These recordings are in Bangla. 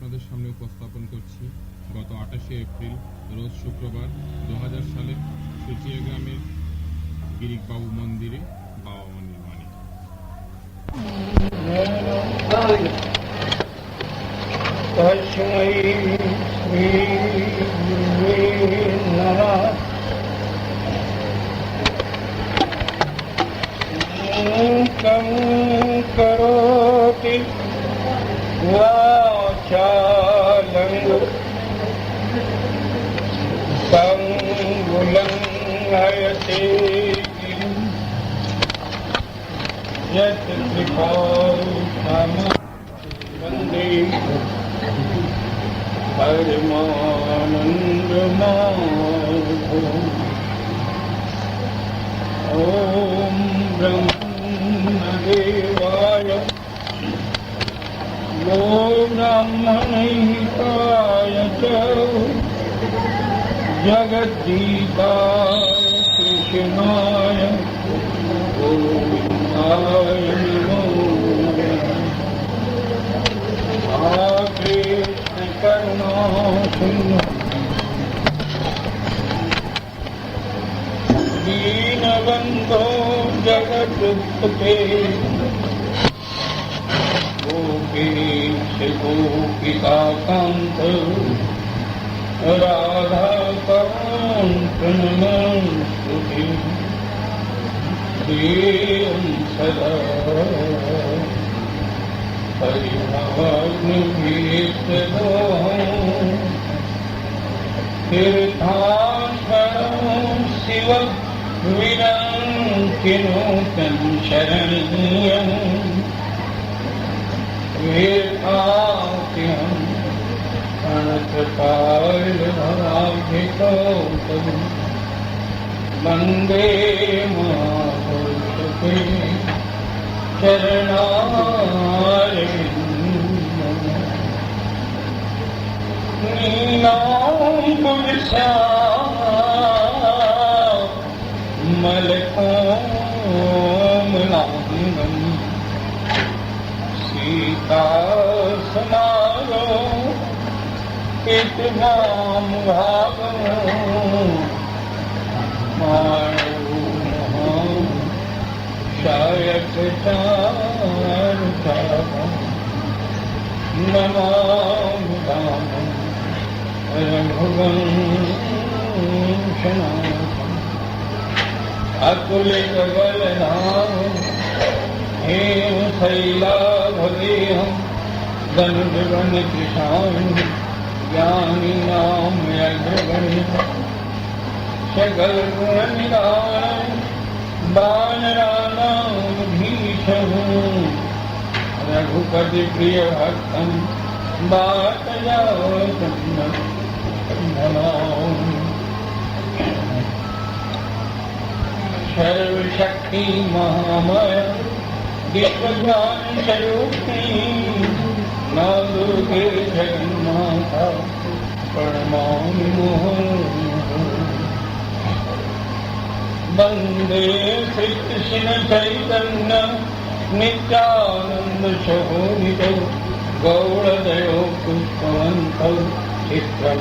আপনাদের সামনে উপস্থাপন করছি গত 28শে এপ্রিল রোজ শুক্রবার 2000 সালের সুচিয়া গ্রামের গিরিকবাবু মন্দিরে বাবা মা নির্মাণে। करोति वाचालं संगुलंघयते यत् कृपावन्दे परमानन्दमाधवम्। ॐ ब्रह्मदेवाय यो ब्राह्मणहिताय च जगद्दीपाय कृष्णाय गोविन्दाय नमो नमः। कृष्ण करुणा सिन्धु दीनबन्धो जगद्गुप्ते गोपीश गोपिकान्त राधाकान्त नमस्तुते। देवं सदा हरिभक्तिभीष्टदोहं तीर्थास्पदं शिव विरङ्किनूतं शरणीयम् वेदाख्यं प्रणतपालभराभितोषं वन्दे महापुरुषते चरणारविन्दम्। नीलाम्बुजश्यामलकोमलाङ्गम् सीतासमारो पितृमां भागम् शायकचारुधामम् नमामि रामं रघुवंशनाथम्। अतुलितबलधामम् हेमशैलाभदेहं धनुर्वनकृशामि ज्ञानिनां यज्ञगणितं सकलगुणनिधानं वानराणां धीशं रघुपतिप्रियभक्तं वातजातं नमामि। सर्वशक्ति महामय विश्वज्ञानस्वरूपिणी मां दुर्गे जगन्माता प्रणमामि मुहुर्मुहुः। वन्दे श्रीकृष्ण चैतन्य नित्यानन्द शोभितो गौरदयो पुष्पवन्तो चित्रं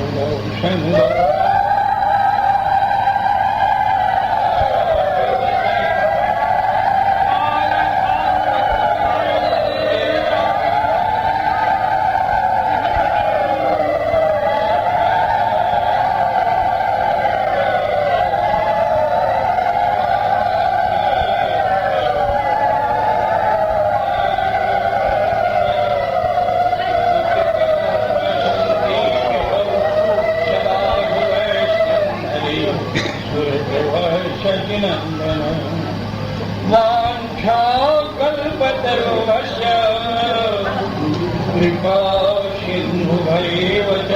वाञ्छाकल्पतरुश्च कृपा सिन्धुभैव च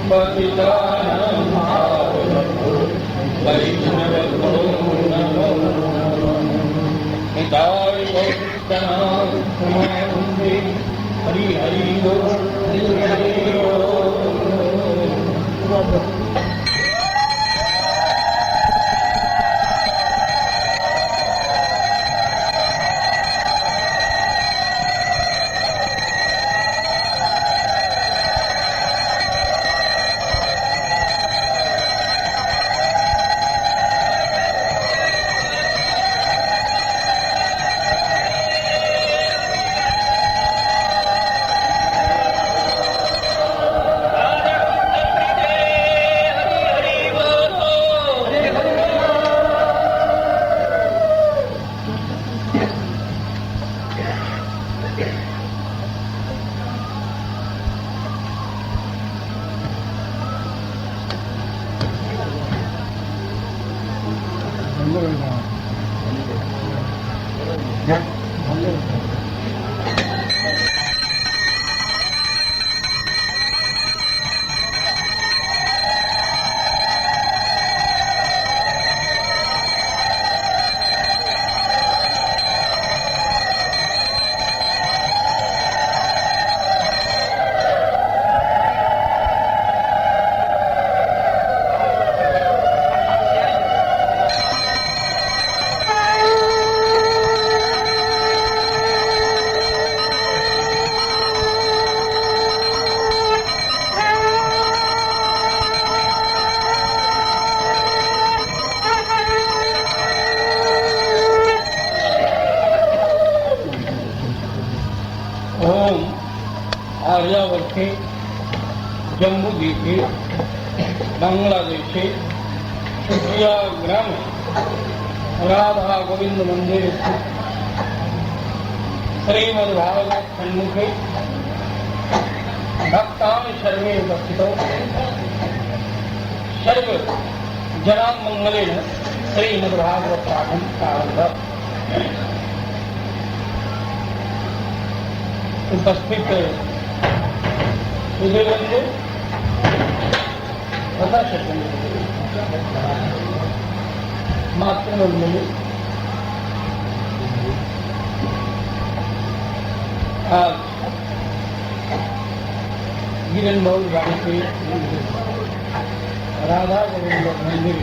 पतितानां वैष्णवो नमो हिताय वन्दे हरि हरि ओम आर्यावर्ते जम्बूद्वीपे बांग्लादेशे सुखिया ग्रामे राधा गोविंद मंदिर श्रीमद्भागवत सन्मुखे भक्तान सर्वे उपस्थितौ सर्व जनां मंगलेन श्रीमद्भागवत पाठं प्रारम्भ। उपस्थित सुधीरबंधु तथा मातृमंडली, आज गिरनमौल गांव के राधा गोविंद मंदिर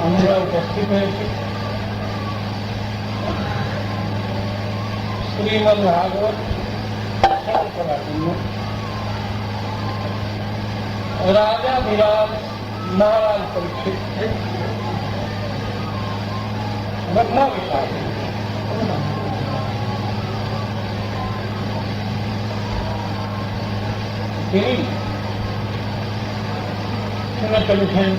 আমরা উপস্থিত হয়েছি শ্রীমদ ভাগবত শ্রবণ করার জন্য। রাজা বিরাজ মহারাজ পরীক্ষিত ব্রহ্মবিষাদ তিনি শুনে চলেছেন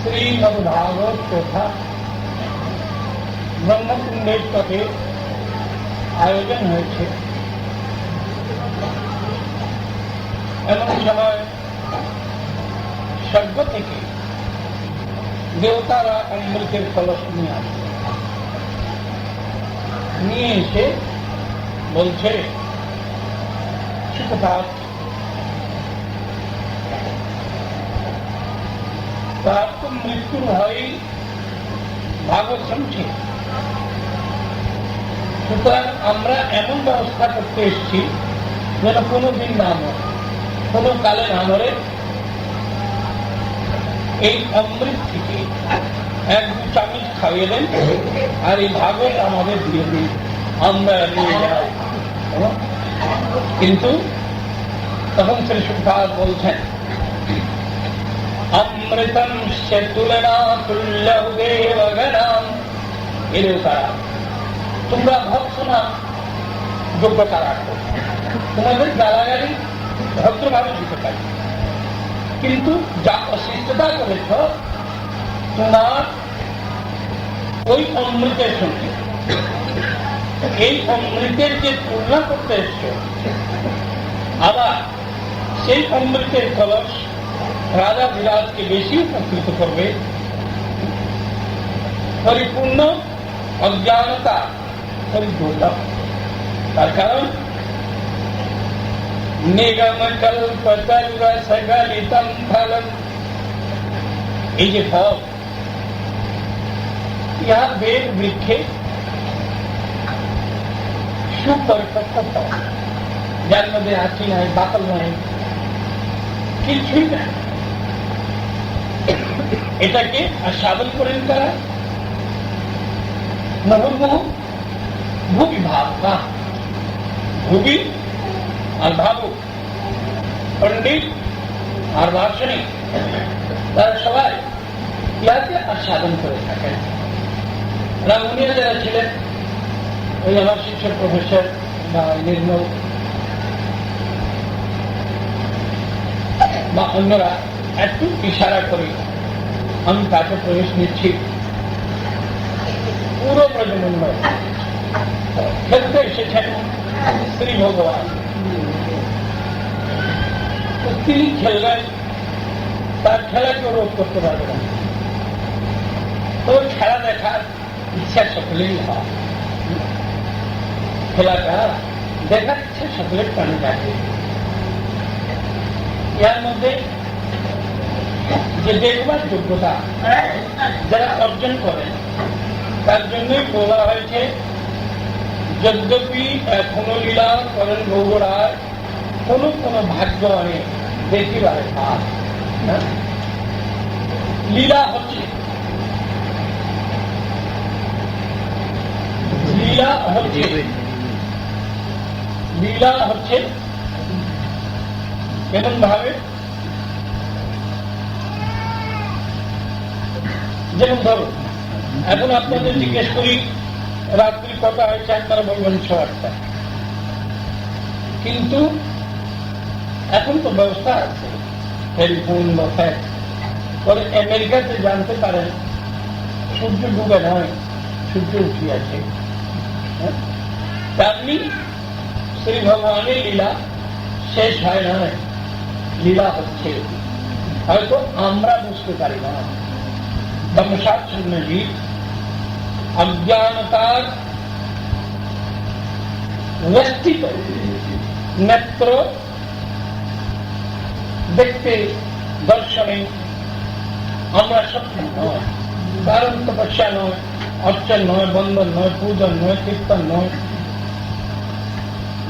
শ্রীমদ ভাগবত কথা ব্রহ্মকুণ্ডের তটে আয়োজন হয়েছে। এমন সময় স্বর্গ থেকে দেবতারা অমৃতের কলস নিয়ে আসে, নিয়ে এসে বলছে সুখপাত তার তো মৃত্যুর ভয়ই ভাগবত শুনছে, সুতরাং আমরা এমন ব্যবস্থা করতে এসেছি যেন কোনোদিন না মরে, কোনো কালে না মরে। এই অমৃত থেকে এক দু চামচ খাইয়ে দেন আর এই ভাগবত আমাদের দিয়ে দিন, আমরা নিয়ে যাই। কিন্তু তখন শ্রী সুখপাত বলছেন অমৃতম সে তুলনা তুল্য দেবগণাম। এর তারা তোমরা ভৎসনা যোগ্যতা রাখো, তোমাদের গালাগালি ভদ্রভাবে দিতে পারি, কিন্তু যা অশিষ্টতা করেছ তোমার ওই অমৃতের সঙ্গে এই অমৃতের যে তুলনা করতে এসছ, আবার সেই অমৃতের কলস রাজা বিরাজকে বেশি উপকৃত করবে। পরিপূর্ণ অজ্ঞানতা পরিপূর্ণ, তার কারণ নিগম কল্পতরুরসগলিতম ফলম, এই যে ফল ইহা বেদ বৃক্ষে সুপরিপক্ক ফল, যার মধ্যে আঁচি নাই, বাকল নাই, কিছুই নাই। এটাকে আস্বাদন করেন তারা মুহুর্মুহু ভুবি ভাবনা, ভুবি আর ভাবুক, পণ্ডিত আর দার্শনিক তারা সবাই ইয়াকে আস্বাদন করে থাকেন। রামুনিয়া যারা ছিলেন, ওই আমার শিক্ষক প্রফেসর বা নির্মল বা অন্যরা একটু ইশারা করে আমি তাকে প্রবেশ নিচ্ছি। পুরো প্রজন্ম খেলতে এসেছেন শ্রী ভগবান, তিনি খেলবেন তার খেলা কেউ রোধ করতে পারবে না। তো খেলা দেখার ইচ্ছা সকলেই হয়, খেলাটা দেখার ইচ্ছা সকলের প্রাণে থাকে। এর মধ্যে যে দেখবার যোগ্যতা যারা অর্জন করেন তার জন্যই বলা হয়েছে, যদ্যপি এখনো লীলা করেন গৌরায় কোন কোন ভাগ্য আনে দেখিবারে পাস। লীলা হচ্ছে কেমন ভাবে, যেমন ধরো এখন আপনাদের জিজ্ঞেস করি রাত্রি কটা হয়েছে, আপনারা বলবেন 6-8টা, কিন্তু এখন তো ব্যবস্থা আছে টেলিফোন বা ফ্যাক্স করে আমেরিকাতে জানতে পারেন সূর্য ডুবে নয়, সূর্য উঠিয়াছে। তেমনি শ্রী ভগবানের লীলা শেষ হয় নয়, লীলা হচ্ছে, হয়তো আমরা বুঝতে পারি না। তমসাচ্ছন্নজি অজ্ঞানতার বেষ্টিত নেত্র দেখতে দর্শনে আমরা সক্ষম নয়, কারণ তপস্যা নয়, অর্চন নয়, বন্ধন নয়, পূজন নয়, কীর্তন নয়।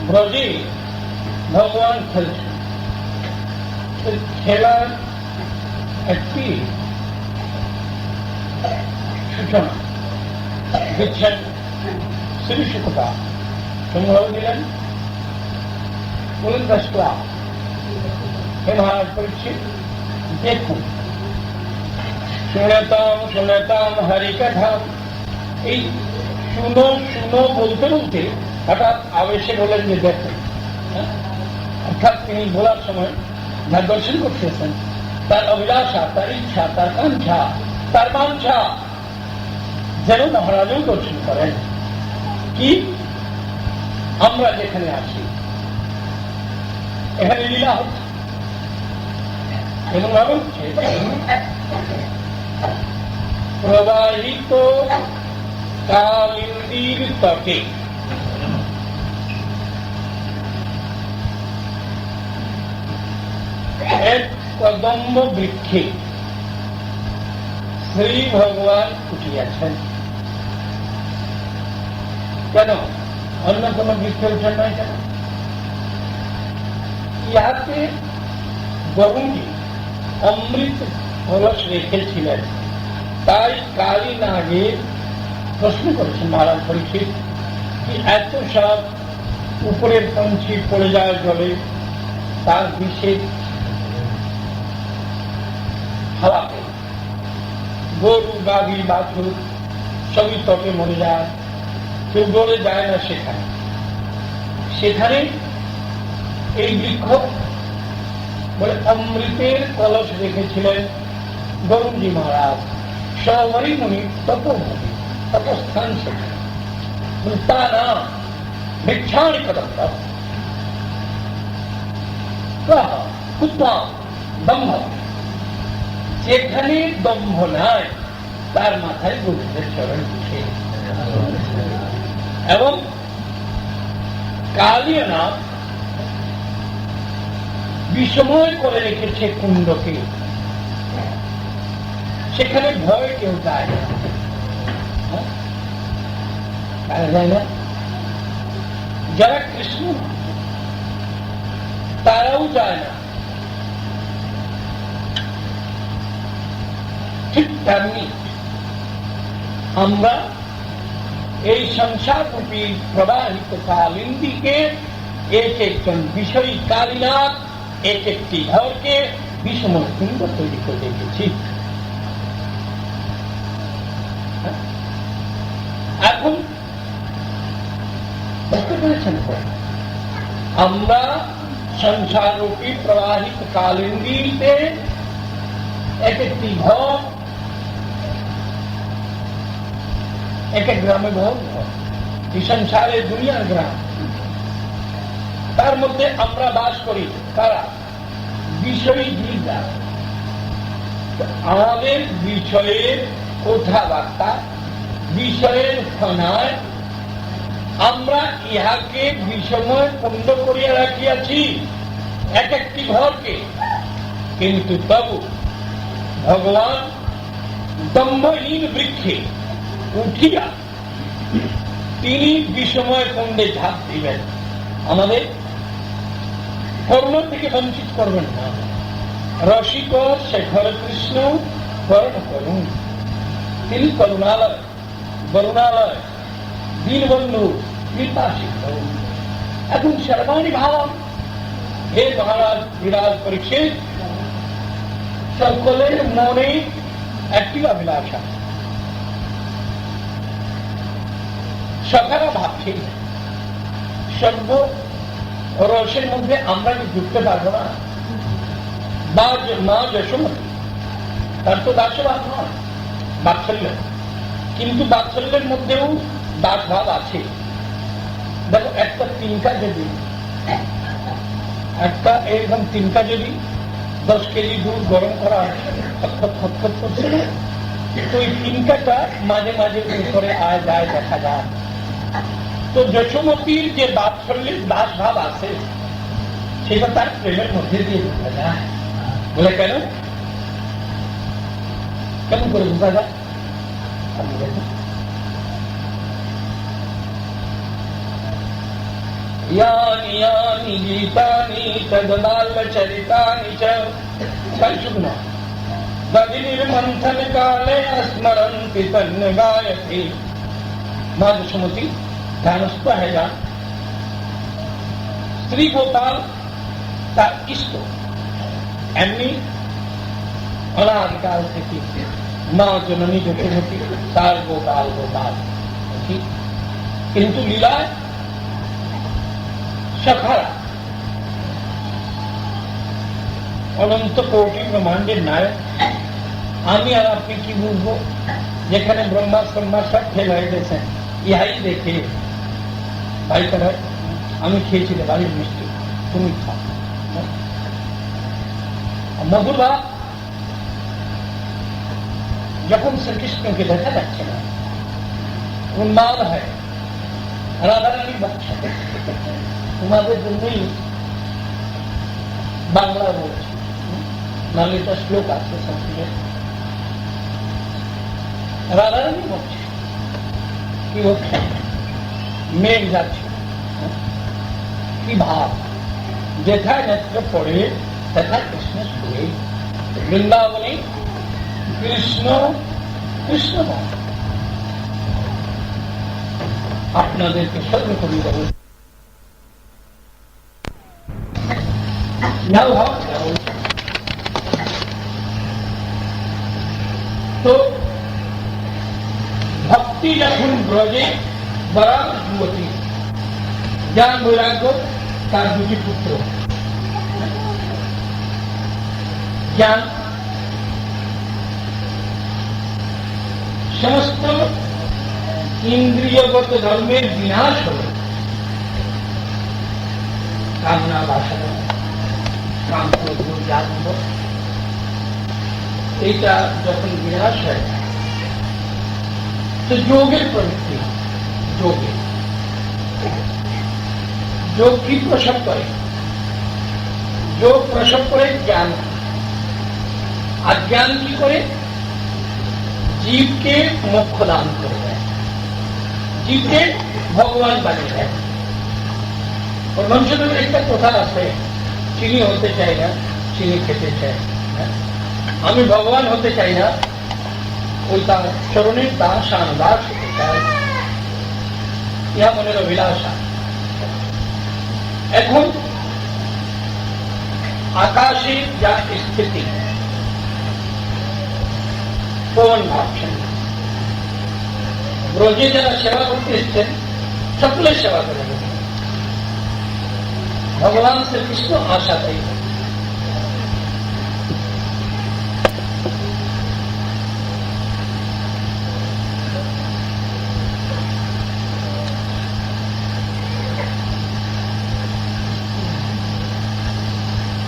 ব্রজে ভগবান খেলছেন, খেলার একটি সূচনা দিচ্ছেন শ্রী শুকতা, সংগ্রহ দিলেন, বলেন দশটা হে মহারাজ পরীক্ষিত, দেখুন শুনেতাম হরিকথা। এই শুনো শুনো বলতে বলতে হঠাৎ আবেশে বলেন যে দেখুন, অর্থাৎ তিনি বলার সময় না দর্শন করতেছেন, তার অভিলাষা, তার ইচ্ছা, তার কাঙ্ক্ষা, তার বাঞ্ছা যেন মহারাজও দর্শন করেন। কি আমরা যেখানে আছি এখানে লীলা হচ্ছে, এমন ভাবে হচ্ছে প্রবাহিত কালিন্দীর তটে এক কদম্ব বৃক্ষে শ্রী ভগবান উঠিয়াছেন। কেন অন্য কোন বৃক্ষে উঠেন নয় কেন? ইহাতে গরুজি অমৃত কলস রেখেছিলেন, তাই কালী নাগে প্রশ্ন করেছেন মহারাজ পরীক্ষিত, কি এত সব উপরের পঞ্চি পড়ে যায় জলে, তার বিষে হাওয়াতে গরু গাভী বাছুর সবই তটে মরে যায়, কেউ গড়ে যায় না সেখানে। সেখানে এই বৃক্ষ বলে অমৃতের কলস রেখেছিলেন গরুজি মহারাজ, সবারই মুনি তপভূমি তপস্থান সেখানে। তা না ভিক্ষাণি কদম দম্ভ, যেখানে দম্ভ নাই তার মাথায় গুরুদের চরণ দিচ্ছে। এবং কালীনাথ বিষময় করে রেখেছে কুণ্ডকে, সেখানে ভয় কেউ যায় না, যায় না। যারা কৃষ্ণ তারাও যায় না। ঠিক তেমনি আমরা এই সংসাররূপী প্রবাহিত কালিন্দীকে এক একজন বিষয়ী কালীনাথ এক একটি ঘরকে বিষম কুণ্ড তৈরি করে রেখেছি। এখন বুঝতে পেরেছেন তো, আমরা সংসাররূপী প্রবাহিত কালিন্দীতে এক একটি ঘর, এক এক গ্রামে ঘর, এই সংসারের দুনিয়ার গ্রাম, তার মধ্যে আমরা বাস করি। কারা? বিষয়ী জীবরা, আমাদের বিষয়ের কথাবার্তা, বিষয়ের ফনায় আমরা ইহাকে বিষময় পণ্ড করিয়া রাখিয়াছি এক একটি ঘরকে, কিন্তু তবু ভগবান দম্ভহীন বৃক্ষে উঠিয়া তিনি বিষময় পণ্ডে ঝাঁপ দিবেন, আমাদের কর্ম থেকে বঞ্চিত করবেন না। রসিক শেখর কৃষ্ণ করণ করুন, তিনি করুণালয় বরুণালয় দীনবন্ধু কৃপা সিন্ধু। এখন সর্বাণী ভাব, হে মহারাজ বিরাজ পরীক্ষিত, সকলের মনে একটি অভিলাষা, সকারা ভাবছি সর্ব রসের মধ্যে আমরা কি ঢুকতে পারবো না? মা যশোমতী, তার তো দাসভাব নয়, বাৎসল্য, কিন্তু বাৎসল্যের মধ্যেও দাসভাব আছে। দেখো, একটা তিনকা যদি, একটা এরকম তিনকা যদি 10 কেজি দুধ গরম করা খতখত করছে, তো ওই তিনকাটা মাঝে মাঝে করে আয় যায়, দেখা যায়। তো যশোমতীর যে বাৎসল্যের দাসভাব আছে, সেটা তার প্রেমের মধ্যে দিয়ে বোঝা যায়। বলে কেন কেমন করে বোঝা যায়? আমি দেখুন, यानि यानि गीतानि तदनाल्लचरितानि च संशुग्ना दधिनिर्मन्थन काले स्मरन्ति तन्निगायति। माँ यशोमती ध्यानस्थ है जान, श्री गोपाल তার ইষ্ট, এমনি অনাদিকাল থেকে মা জননী যশোমতী তার গোপাল গোপাল, কিন্তু লীলায় সখারা অনন্ত কোটি ব্রহ্মাণ্ডের নায়ক। আমি আর আপনি কি বুঝবো, যেখানে ব্রহ্মা ব্রহ্মা সব ফেল হয়ে গেছেন, ইহাই দেখে ভাই তারা আমি খেয়েছি রে বাড়ির মিষ্টি, তুমি খাও। মধুর ভাব যখন শ্রীকৃষ্ণকে দেখা যাচ্ছে না, উন্মাদ হয়, রাধারানী বলছে তোমাদের জন্যই বাংলা বলছি, নাহলে এটা শ্লোক আছে সংস্কৃতে। রাধারানী বলছে, কি হচ্ছে, মেঘ যাচ্ছে, কি ভাব, যেথায় নেত্র পড়ে তথা কৃষ্ণ শুয়ে, বৃন্দাবনে কৃষ্ণ কৃষ্ণ। আপনাদেরকে সর্ব করি দেব তো ভক্তি যখন ব্রজে বরাক যুবতী, জ্ঞান বৈরাগ্য তার দুটি পুত্র। জ্ঞান সমস্ত ইন্দ্রিয়গত ধর্মের বিনাশ হল, কামনা বাসনা কাম ক্রোধ জাগব, এইটা যখন বিনাশ হয় তো যোগের প্রবৃত্তি, যোগে যোগ কি প্রসব করে? যোগ প্রসব করে জ্ঞান, আর জ্ঞান কি করে? জীবকে মোক্ষ দান করে দেয়, জীবকে ভগবান বানিয়ে দেয়। মানুষের একটা কথা আছে, চিনি হতে চাই না, চিনি খেতে চাই, আমি ভগবান হতে চাই না, ওই তার চরণের দাস দাস হতে চাই, ইহা মনের অভিলাষা। এখন আকাশে যা স্থিতি, পবন ভাবছেন, ব্রজে যারা সেবা করতে এসছেন সকলের সেবা করে দেবেন, ভগবান শ্রীকৃষ্ণ আশা তাই।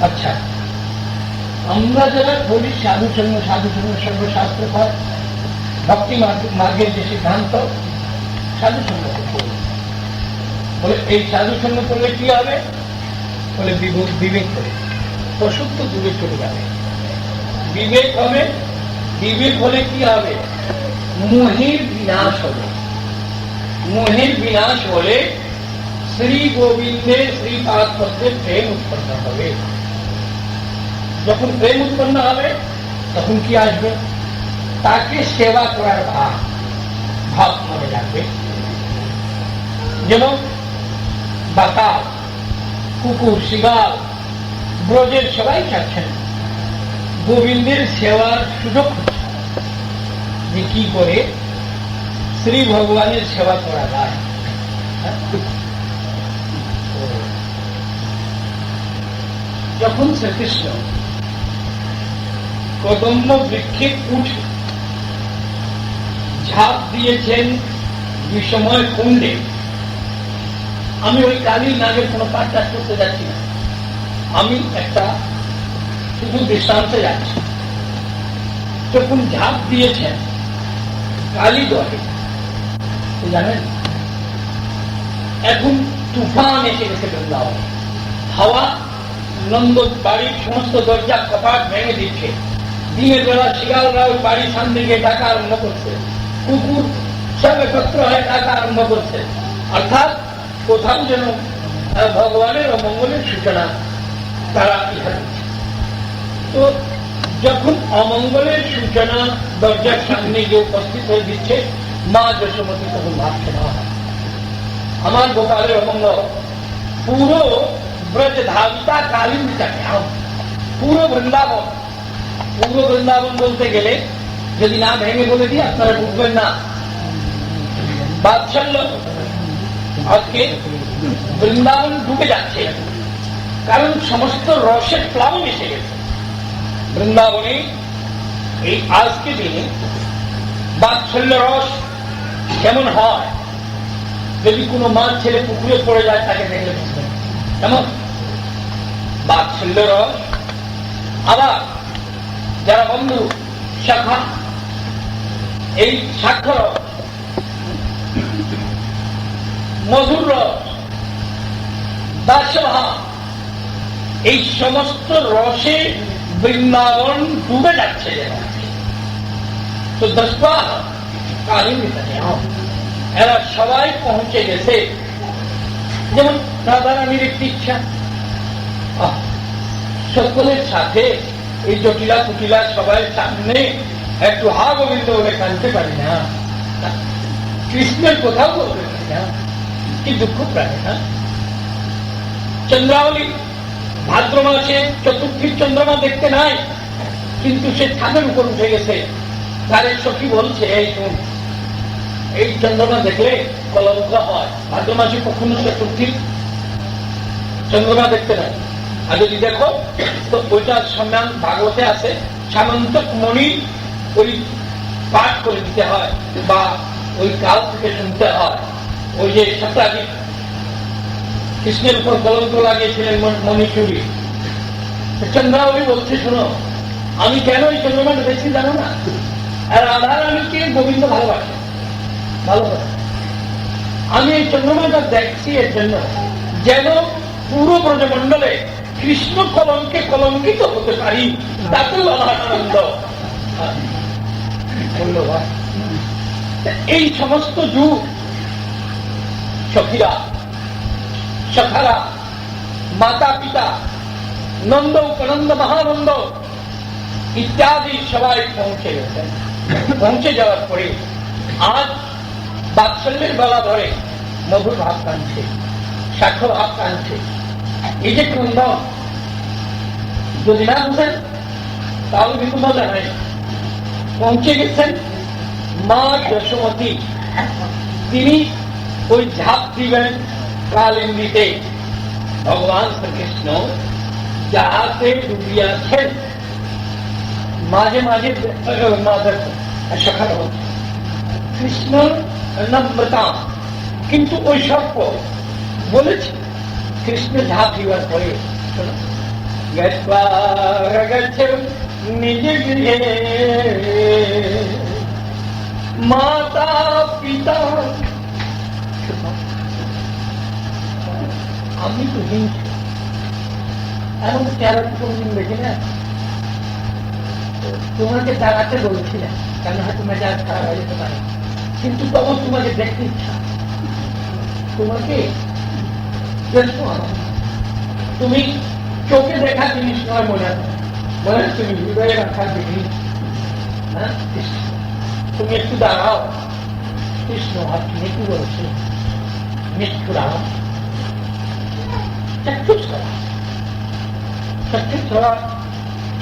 আচ্ছা, আমরা যারা বলি সাধু সঙ্গ সর্বশাস্ত্র হয় ভক্তি মার্গের যে সিদ্ধান্ত সাধু সঙ্গ বলে, এই সাধু সঙ্গ করলে কি হবে বলে বিবেক করে পশুর তো দূরে চলে যাবে, বিবেক হবে। বিবেক হলে কি হবে? মোহের বিনাশ হবে। মোহের বিনাশ হলে শ্রী গোবিন্দের শ্রীপাদ পদ্মে প্রেম উৎপন্ন হবে। যখন প্রেম উৎপন্ন হবে তখন কি আসবে? তাকে সেবা করার ভাব মনে রাখবে। যেমন বাতাস, কুকুর, শিগাল, ব্রজের সবাই চাচ্ছেন গোবিন্দের সেবার সুযোগ যে কি করে শ্রী ভগবানের সেবা করা যায়। যখন শ্রীকৃষ্ণ কদম্ব বৃক্ষে উঠে ঝাঁপ দিয়েছেন বিষময় কুণ্ডে, আমি ওই কালীর নাগের কোনো পাঠটা করতে যাচ্ছি না, আমি একটা শুধু দৃষ্টান্তে যাচ্ছি। যখন ঝাঁপ দিয়েছেন কালী দলে, জানেন এখন তুফান এসে গেছে বৃন্দাবনে, হাওয়া নন্দ বাড়ির সমস্ত দরজা কপাট ভেঙে দিচ্ছে, দিনের বেলা শিয়ালরা ওই বাড়ির সামনে গিয়ে ডাকা আরম্ভ করছে, কুকুর সব একত্র হয়ে ডাকা আরম্ভ করছে, অর্থাৎ কোথাও যেন ভগবানের অমঙ্গলের সূচনা তারা ইহা দিচ্ছে। তো যখন অমঙ্গলের সূচনা দরজার সামনে গিয়ে উপস্থিত হয়ে দিচ্ছে, মা যশোমতী তখন ভাবছে না আমার গোপালের অমঙ্গল, পুরো ব্রজ ধাবিতা কালিন্দিটা কেমন, পুরো বৃন্দাবন। পুরো বৃন্দাবন বলতে গেলে যদি না ভেঙে বলে দিই আপনারা বুঝবেন না। বাৎসল্য আজকে বৃন্দাবন ডুবে যাচ্ছে, কারণ সমস্ত রসের প্লাবন এসে গেছে বৃন্দাবনে। এই আজকে দিনে বাৎসল্য রস কেমন হয়, যদি কোনো মাছ ছেলে পুকুরে পড়ে যায় তাকে দেখলে বুঝবেন কেমন বাৎসল্য রস। আবার যারা বন্ধু শাখা, এই সাক্ষ্য রস, মধুর রস, দাসভাব, এই সমস্ত রসে বৃন্দাবন ডুবে যাচ্ছে যেন। তো দশবা কাহিনী এরা সবাই পৌঁছে গেছে। যেমন রাধারানীর একটি ইচ্ছা, সকলের সাথে এই জটিলা কুটিলা সবাই সামনে একটু হা গোবিন্দ বলে কানতে পারি না, কৃষ্ণের কোথাও বলতে পারি না, কি দুঃখ প্রায় না। চন্দ্রাবলী ভাদ্র মাসে চতুর্থীর চন্দ্রমা দেখতে নাই, কিন্তু সে ছাদের উপর উঠে গেছে। তার সখী বলছে, এই শুন, এই চন্দ্রমা দেখলে কলঙ্ক হয়, ভাদ্র মাসে কখনো চতুর্থীর চন্দ্রমা দেখতে নাই, আর যদি দেখো তো ওইটার সম্মান ভাগবতে আছে, সামন্ত মণি ওই পাঠ করে দিতে হয় বা ওই কাল থেকে শুনতে হয়। ওই যে সপ্তাহিক কৃষ্ণের উপর কলঙ্ক লাগিয়েছিলেন মণিচুরি, চন্দ্রাবলী বলছে, শোনো আমি কেন এই চন্দ্রমাটা দেখছি জানো না, আর রাধারানীকে গোবিন্দ ভালোবাসে, আমি এই চন্দ্রমাটা দেখছি এর জন্য যেন পুরো ব্রজমণ্ডলে কৃষ্ণ কলঙ্কে কলঙ্কিত হতে পারি, তাতে আনন্দ। এই সমস্ত যুগ সখীরা, সখারা, মাতা পিতা, নন্দ উপনন্দ মহানন্দ ইত্যাদি সবাই পৌঁছে গেছেন। পৌঁছে যাওয়ার পরে আজ বাৎসল্যের বেলা ধরে মধুর ভাব কাঁদছে, সাক্ষ্য ভাব কাঁদছে। এই যে ক্রন্দন যদি না বুঝেন তাহলে কিন্তু মজা নেই। পৌঁছে গেছেন মা যশোমতী, তিনি ওই ঝাঁপ দিবেন কালিন্দীতে। ভগবান শ্রীকৃষ্ণ যাহাতে ডুবিয়াছেন, মাঝে মাঝে সখা কৃষ্ণ নম্রতা, কিন্তু ওই সর্প বলেছে কৃষ্ণ ঝাঁপ দিবার পরে गत्वा गच्छ निज गृहे माता पिता আমি তো হিংস এমন চেহারা তো কোনদিন দেখি না। তোমাকে দাঁড়াতে বলছিলাম কারণ হয়তো মেজাজ খারাপ হয়ে যেতে পারে, কিন্তু তবু তোমাকে দেখতে ইচ্ছা। তোমাকে তুমি চোখে দেখা জিনিস নয় মনে হয় তুমি হৃদয়ে রাখার জিনিস। হ্যাঁ, তুমি একটু দাঁড়াও, কৃষ্ণ আপনি একটু বলছে নিষ্ঠুরাও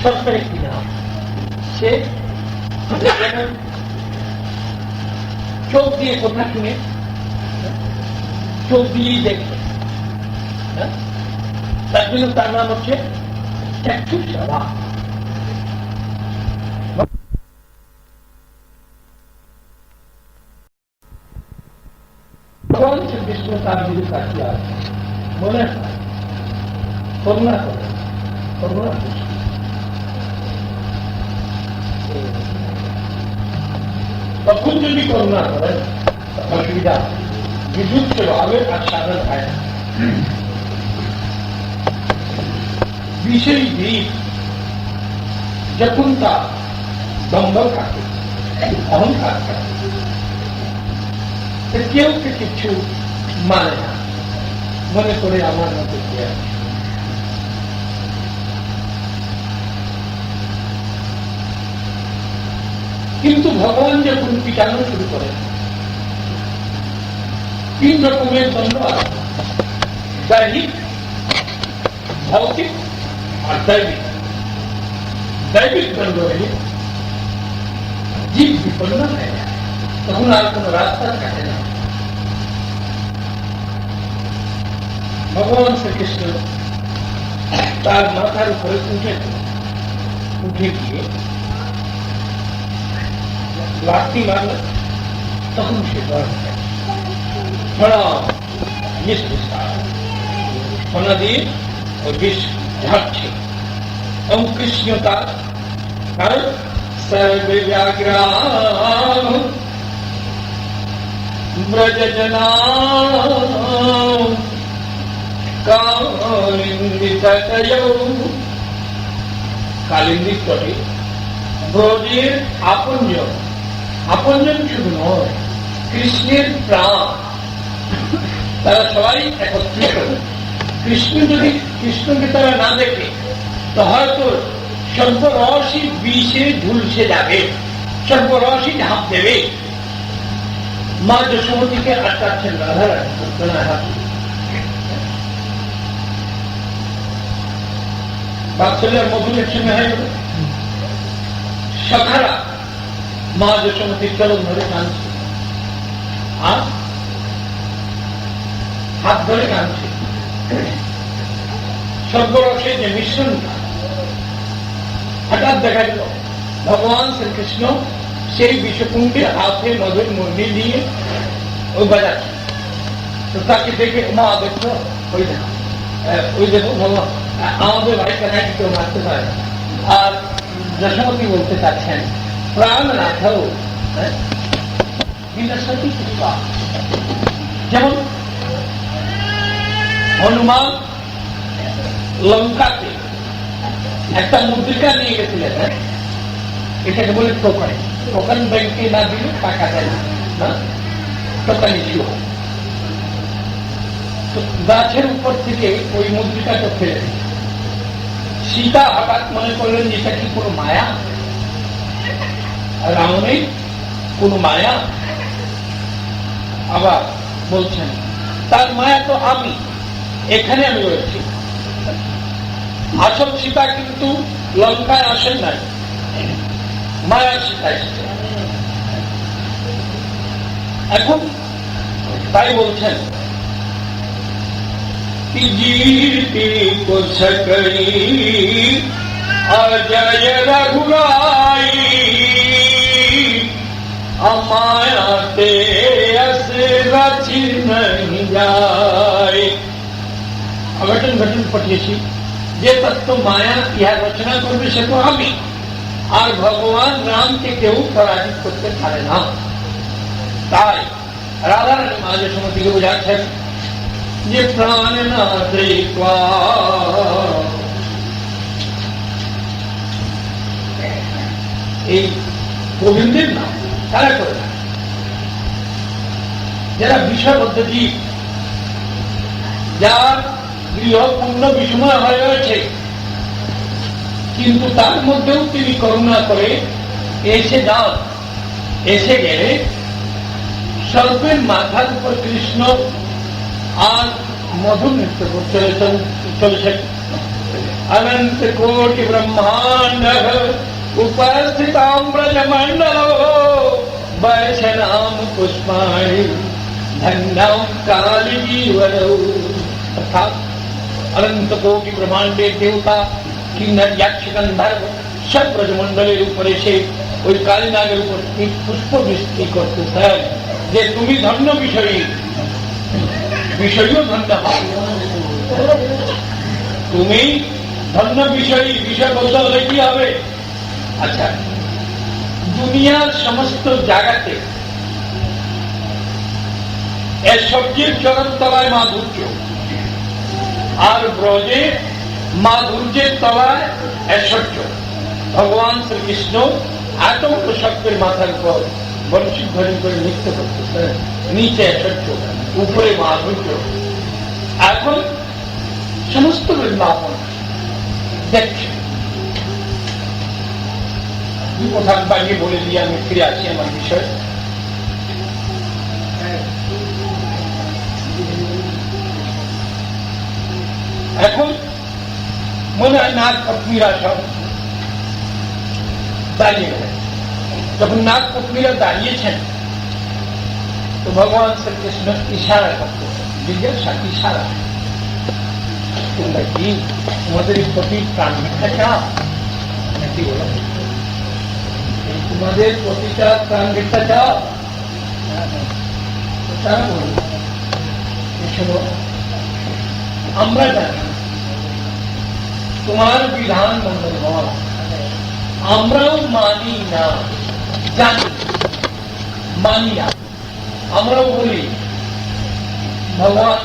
সরকার একটি নাম। সে চোখ দিয়ে কথা শুনে চোখ দিয়েই দেখবে, তার জন্য তার নাম হচ্ছে চাক্ষুষরা। ভগবান শ্রীকৃষ্ণ তার দিকে তাকিয়ে আছে, মনে করুণা করে, করুণা তখন যদি করুণা করেন অসুবিধা বিদ্যুৎ ভাবে আর সাধারণ হয় না। বিশেষ দিক যখন তা দম্বল কাটে, অহংকার কাটে, কেউ কিছু মানে না, মনে করে আমার মতো কি আছে। কিন্তু ভগবান যখন পিটানো শুরু করেন, 3 রকমের দ্বন্দ্ব আছে, দৈহিক, ভৌতিক আর দৈবিক। দৈবিক দ্বন্দ্ব হলে জীব বিপন্ন হয়ে যায়, তখন আর কোন রাস্তা কাটে না। ভগবান শ্রীকৃষ্ণ তার মাথার উপরে উঠে গিয়ে লাঠি মারল, তখন সে সোনা দিয়ে ওই বিষ ঝাড়ছে এবং কৃষ্ণ তার কারণ সর্বব্যাগ্রাম ব্রজজনা কালিন্দিক তটে ব্রজের আপনজন, আপনজন শুধু নয়, কৃষ্ণের প্রাণ, তারা সবাই একত্রিত। কৃষ্ণকে তারা না দেখে তো হয়তো সর্বরসই বিষে ঝুলসে যাবে, সর্বরসই ঝাঁপ দেবে। মা যশোমতীকে আটকাচ্ছেন রাধারানী, বাচ্চাদের মধুরের সঙ্গে হয়ে গেল। সখারা মা যশোমতীর চরণ ধরে কাঁদছে আর হাত ধরে কাঁদছে। সর্বরসের যে মিশ্রণটা হঠাৎ দেখা গেল ভগবান শ্রীকৃষ্ণ সেই বিষকুণ্ডে হাতে মধুর মুরগি দিয়ে ওই বাজাচ্ছে। তো তাকে দেখে মা দেখো ওই দেখো, ওই দেখো ভগবান আমাদের ভাইকে নাকি কেউ মারতে পারে। আর যশোমতী বলতে চাচ্ছেন প্রাণ রাখাও বিনাশী কৃপা। যেমন হনুমান লঙ্কাতে একটা মুদ্রিকা নিয়ে গেছিলেন, এটাকে বলে টোকান। টোকান ব্যাংকে না দিলে টাকা দেয় না, টোকান ইস্যু হয়। গাছের উপর থেকে ওই মুদ্রিকাটা ফেলে দিল। সীতা হঠাৎ মনে করলেন এটা কি কোনো মায়া, রাবণের কোন মায়া? আবার বলছেন তার মায়া তো আমি, এখানে আমি রয়েছি। আসল সীতা কিন্তু লঙ্কায় আসেন নাই, মায়া সীতা এসেছে। এখন তাই বলছেন जीती को सकरी अजय रघुराई अमायाते अस रची नहीं जाए। अघटन घटन पठिएছি যে তত্ত্ব মায়া ইহা রচনা করবে সে তো আমি, আর ভগবান রামকে কেউ পরাজিত করতে পারে না। তাই রাধারানী মা যশোমতীকে বোঝাচ্ছেন যে প্রাণ না দৃষ্টা, এই গোবিন্দের নাম তারা করে না, যারা বিষয়বদ্ধ জীব, যার গৃহ পূর্ণ বিষময় হয়ে রয়েছে, কিন্তু তার মধ্যেও তিনি করুণা করে এসে যান। এসে গেলে সর্বের মাথার উপর কৃষ্ণ আর মধু নৃত্য চলেছেন। অনন্ত কোটি ব্রহ্মাণ্ড উপস্থিতাম ব্রজমণ্ডল বৈষ্ণাম পুষ্পাণি ধন্যম কালী জীবন। অর্থাৎ অনন্ত কোটি ব্রহ্মাণ্ডের দেবতা কিন্নর যক্ষ গন্ধর্ব সব ব্রজমণ্ডলের উপরে সে ওই কালীনাগের উপর পুষ্প বৃষ্টি করতেছেন যে তুমি ধন্য বিষয়ী, বিষয়ও ধন্য হবে। তুমি ধন্য বিষয়ী, বিষয় বলতে হলে কি হবে? আচ্ছা, দুনিয়ার সমস্ত জায়গাতে ঐশ্বর্যের চরণতলায় মাধুর্য, আর ব্রজে মাধুর্যের তলায় ঐশ্বর্য। ভগবান শ্রীকৃষ্ণ এত সত্যের মাথার উপর বঞ্চিত ধরে করে নৃত্য করতেছে, নিচে ঐশ্বর্য, উপরে মাধুর্য। এখন সমস্ত বৃন্দাবন দেখছে। কথা বানিয়ে বলে দিয়ে আমি ফিরে আসি আমার বিষয়। এখন মনে হয় নাগ পত্নীরা সব দাঁড়িয়ে গেলেন। যখন নাগ পত্নীরা দাঁড়িয়েছেন তো ভগবান শ্রীকৃষ্ণ ইশারা করতেছেন, জিজ্ঞাসা ইশারা, তোমরা কি তোমাদের প্রতি প্রাণ ভিক্ষা চাও নাকি? বলো, তোমাদের প্রতিটা প্রাণ ভিক্ষা চাও? তারা বলল, শোনো, আমরা জানি তোমার বিধান মঙ্গল হয়, আমরাও মানি না, জানি মানি না। আমরাও বলি ভগবান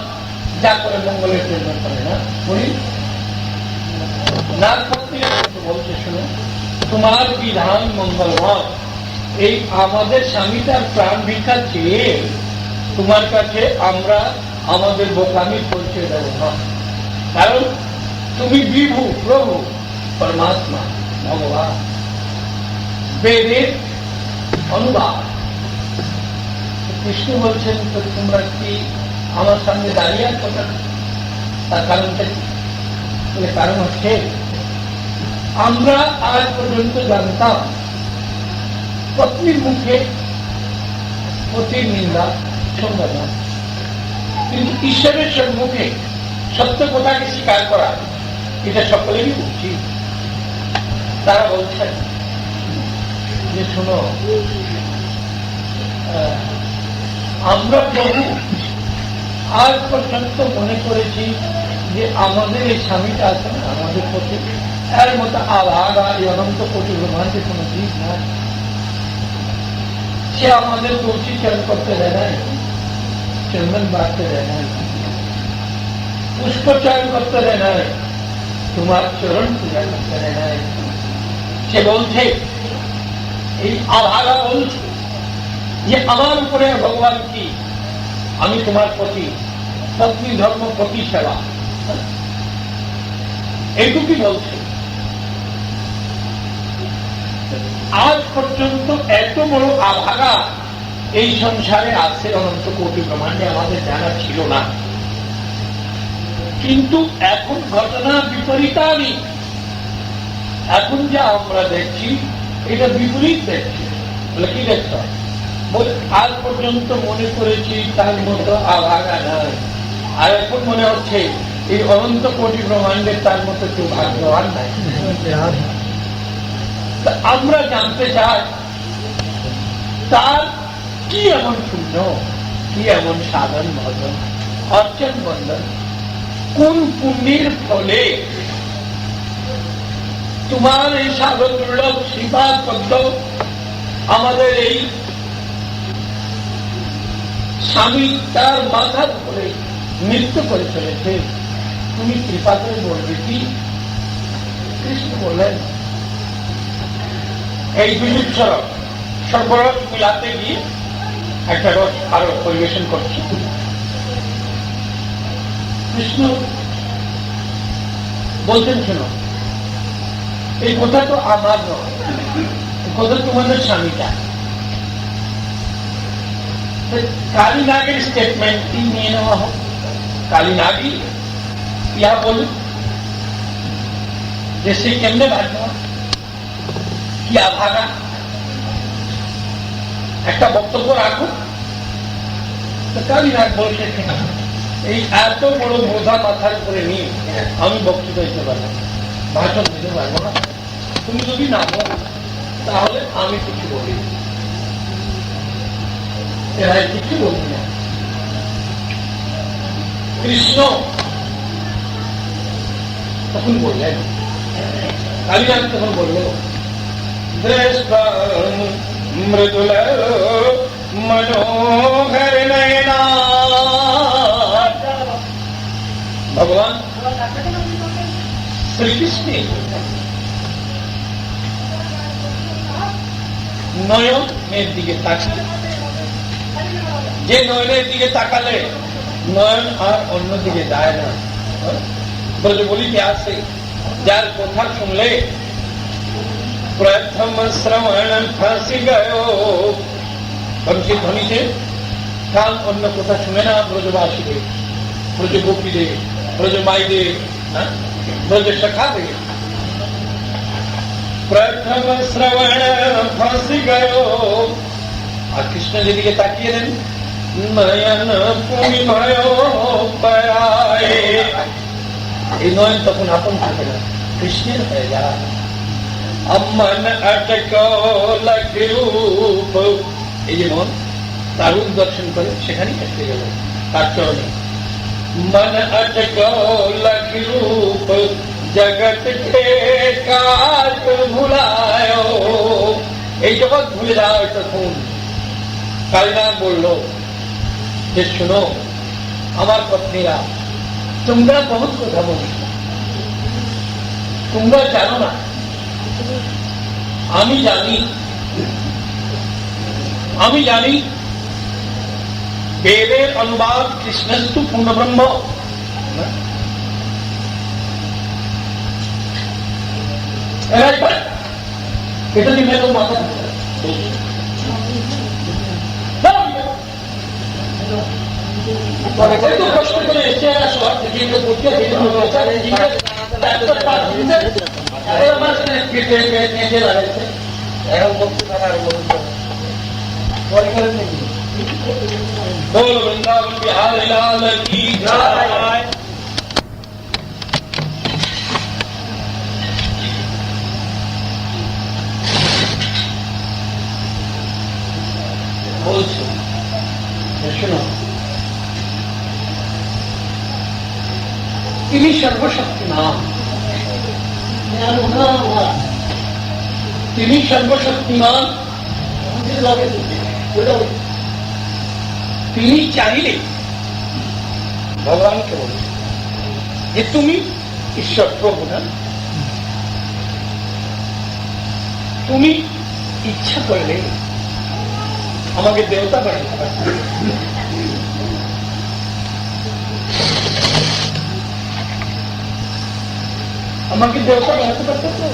যা করে মঙ্গলের জন্য করে না, বলি নাগ পত্নীরা বলছে, শোনো, তোমার বিধান মঙ্গল হয়, এই আমাদের স্বামীটার প্রাণ ভিক্ষা চেয়ে তোমার কাছে আমরা আমাদের বোকামির পরিচয় দেব না। কারণ তুমি বিভু, প্রভু, পরমাত্মা, ভগবান, বেদের অনুবাদ। কৃষ্ণ বলছেন, তো তোমরা কি আমার সামনে দাঁড়িয়ে আছো? তার কারণটা কি? কারণ হচ্ছে আমরা আজ পর্যন্ত জানতাম পত্নীর মুখে পতির নিন্দা শোনা যায়, কিন্তু ঈশ্বরের সম্মুখে সত্য কথাকে স্বীকার করা এটা সকলেরই উচিত। তারা বলছেন যে শোনো, আমরা প্রভু আজ পর্যন্ত মনে করেছি যে আমাদের এই স্বামীটা আছে না, আমাদের প্রতি এর মতো আভাগা এই অনন্ত কোটি ব্রহ্মাণ্ডে কোনো জীব নয়। সে আমাদের তুলসী চয়ন করতে দেয় নাই, চন্দন বাড়তে দেয় নাই, পুষ্প চয়ন করতে দেয় নাই, তোমার চরণ পূজা করতে দেয় নাই। সে বলছে, এই আভাগা বলছে যে আমার উপরে ভগবান কি, আমি তোমার প্রতি পত্নী ধর্ম প্রতি সেবা, এইটুকুই বলছে। আজ পর্যন্ত এত বড় আভাগা এই সংসারে আছে অনন্ত কোটি ব্রহ্মাণ্ডে আমাদের জানা ছিল না, কিন্তু এখন ঘটনা বিপরীতানি। এখন যা আমরা দেখছি এটা বিপরীত দেখছি। বলে কি দেখছ? বলে আজ পর্যন্ত মনে করেছি তার মতো আভাগা নাই, আর এখন মনে হচ্ছে এই অনন্ত কোটি ব্রহ্মাণ্ডের তার মতো কেউ ভাগ্যবান নাই। আমরা জানতে চাই তার কি এমন শূন্য, কি এমন সাধন ভজন অর্চন বন্ধন, কোন পুণ্যের ফলে তোমার এই সাগর দুর্লভ শ্রীপাদ পদ্ম আমাদের এই স্বামী তার মাথার উপরে নৃত্য করে চলেছে, তুমি কৃপা করে বলবে কি? কৃষ্ণ বললেন, এই বিজুৎসরক সর্বরস মিলাতে গিয়ে একটা রস আরো পরিবেশন করছি। কৃষ্ণ বলছেন, শোনো, এই কথা তো আমার নয়, এই কথা তোমাদের স্বামীটা। কালীনাগের স্টেটমেন্টটি নিয়ে নেওয়া হোক। কালীনাগই ইহা বলুন যে সে কেমনে ভাগ্য, কি আভাগা, একটা বক্তব্য রাখুন। কালীনাগ বলছে, এই এত বড় বোঝা মাথার উপরে নিয়ে আমি বক্তৃতা দিতে পারবো না, ভাষণ দিতে পারবো না। তুমি যদি না বলো তাহলে আমি কিছু বলি, এরা কিছু বলবি না। কৃষ্ণ তখন বললেন, কালীনাগ তখন বলল, মৃদুল মনোহর নয়না। ভগবান শ্রীকৃষ্ণ নয়নের দিকে তাকিয়ে, যে নয়নের দিকে তাকালে নয়ন আর অন্য দিকে যায় না, ব্রজবলিতে আসে, যার কথা শুনলে প্রথম শ্রবণ ফাঁসি গয়, বংশীর ধ্বনিতে কান অন্য কথা শুনে না। ব্রজবাসীদের, ব্রজ গোপীদের, ব্রজ মাইদের, ব্রজ সখাদের প্রথম শ্রবণ ফাঁসি গয়। আর কৃষ্ণ যেদিকে তাকিয়ে দেন, নয়ন পূর্ণিময় পায়, এই নয়ন তখন আপন থাকে না, কৃষ্ণের হয়ে যায়। মন অটকল রূপ, এই যে মন তার রূপ দর্শন করে সেখানেই আটকে গেল তার চরণে। মন অটকল রূপ জগৎ কে কাজ ভুলায়, এই জগৎ ভুলে যাও। তখন কালীনাগ বলল যে, শোনো আমার পত্নীরা, তোমরা বহুত কথা বলি, তোমরা জানো না, আমি জানি, আমি জানি বেদের অনুবাদ কৃষ্ণস্তু পূর্ণব্রহ্ম। এটা নিয়ে মেয়ের মাথা কষ্ট করে এসে আসো, बोल वृंदावन बिहार लाल की जय। বলছো শোনো, তিনি সর্বশক্তিমান, তিনি সর্বশক্তিমান। তিনি চাইলে ভগবানকে বলে যে তুমি ঈশ্বর প্রভু না, তুমি ইচ্ছা করলে আমাকে দেবতা বানাতে পারবে। আমাকে দেবতা বানাতে পারতো তো,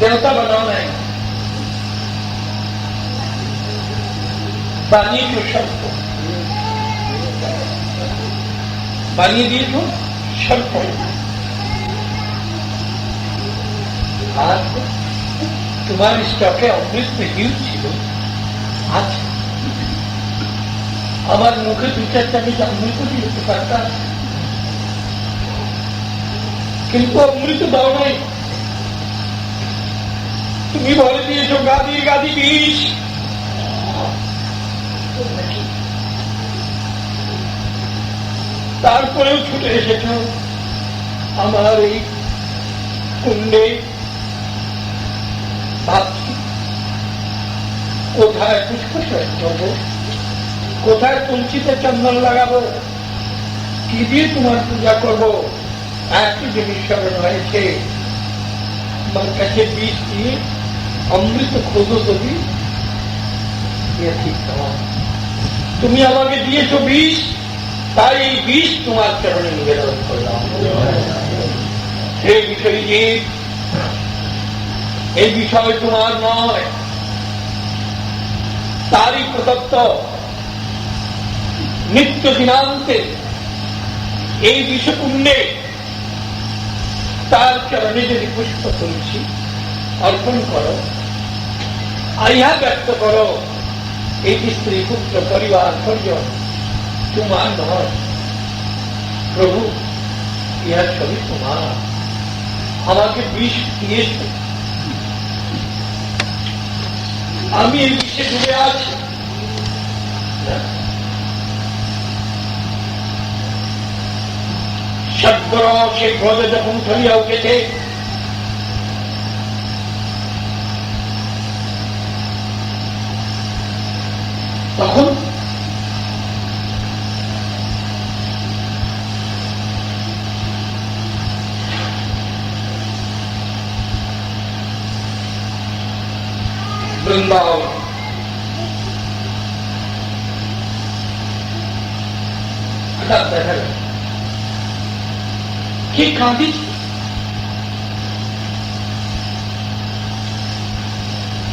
দেবতা বানাও নাই, বানিয়েছো সর্প, বানিয়ে দিয়েছো সর্প। আর তোমার স্টকে অমৃত হিউজ ছিল, আচ্ছা আমার মুখে দু চারটা আমি অমৃত দিতে পারতাম, কিন্তু অমৃত দাও নাই, তুমি বলে দিয়েছো গাদি গাদি বিষ। তারপরেও ছুটে এসেছ আমার এই কুণ্ডে ভাবছি কোথায় পুষ্পচয়ন করবো, কোথায় তুলসীতে চন্দন লাগাবো, কি দিয়ে তোমার পূজা করবো। একটি জিনিস স্মরণ হয়েছে, তোমার কাছে বিষ দিয়ে অমৃত খোঁজো যদি ঠিক নয়। তুমি আমাকে দিয়েছ বিষ, তাই এই বিষ তোমার চরণে নিবেদন করলাম। হে বিষয়জিৎ, এই বিষয় তোমার নয়, তারই প্রদত্ত। নিত্য দিনান্তে এই বিষকুণ্ডে তার চরণে যদি পুষ্প তুলছি অর্পণ করো, ইহা ব্যক্ত করো এই স্ত্রী পুত্র পরিবার পরিজন তোমার নয় প্রভু, ইহা ছবি তোমার। আমাকে বিষ দিয়েছ, আমি এই বিষে ডুবে আছি। সদ্য সে ক্রোধে যখন ঠলিয়া উঠেছে, তখন বৃন্দাবন হঠাৎ দেখা গেল কি কাঁদিছে।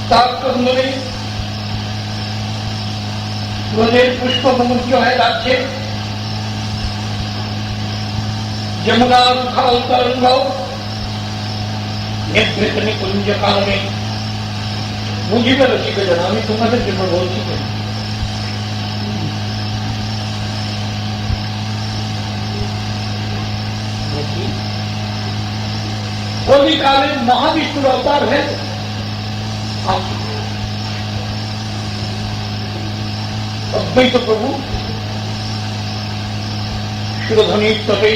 তার কন্দরে ব্রজের পুষ্পমুগ্ধ হয়ে যাচ্ছে। যমুনার উথাল তরঙ্গ নেতৃত্ব নিকুঞ্জ কারণে বুঝিবে রসিকজন, আমি তোমাদের জন্য বলছি কেন। কলিকালে মহাবিষ্ণুর অবতার হয়েছে। অদ্বৈত প্রভু সুরধ্বনির তটে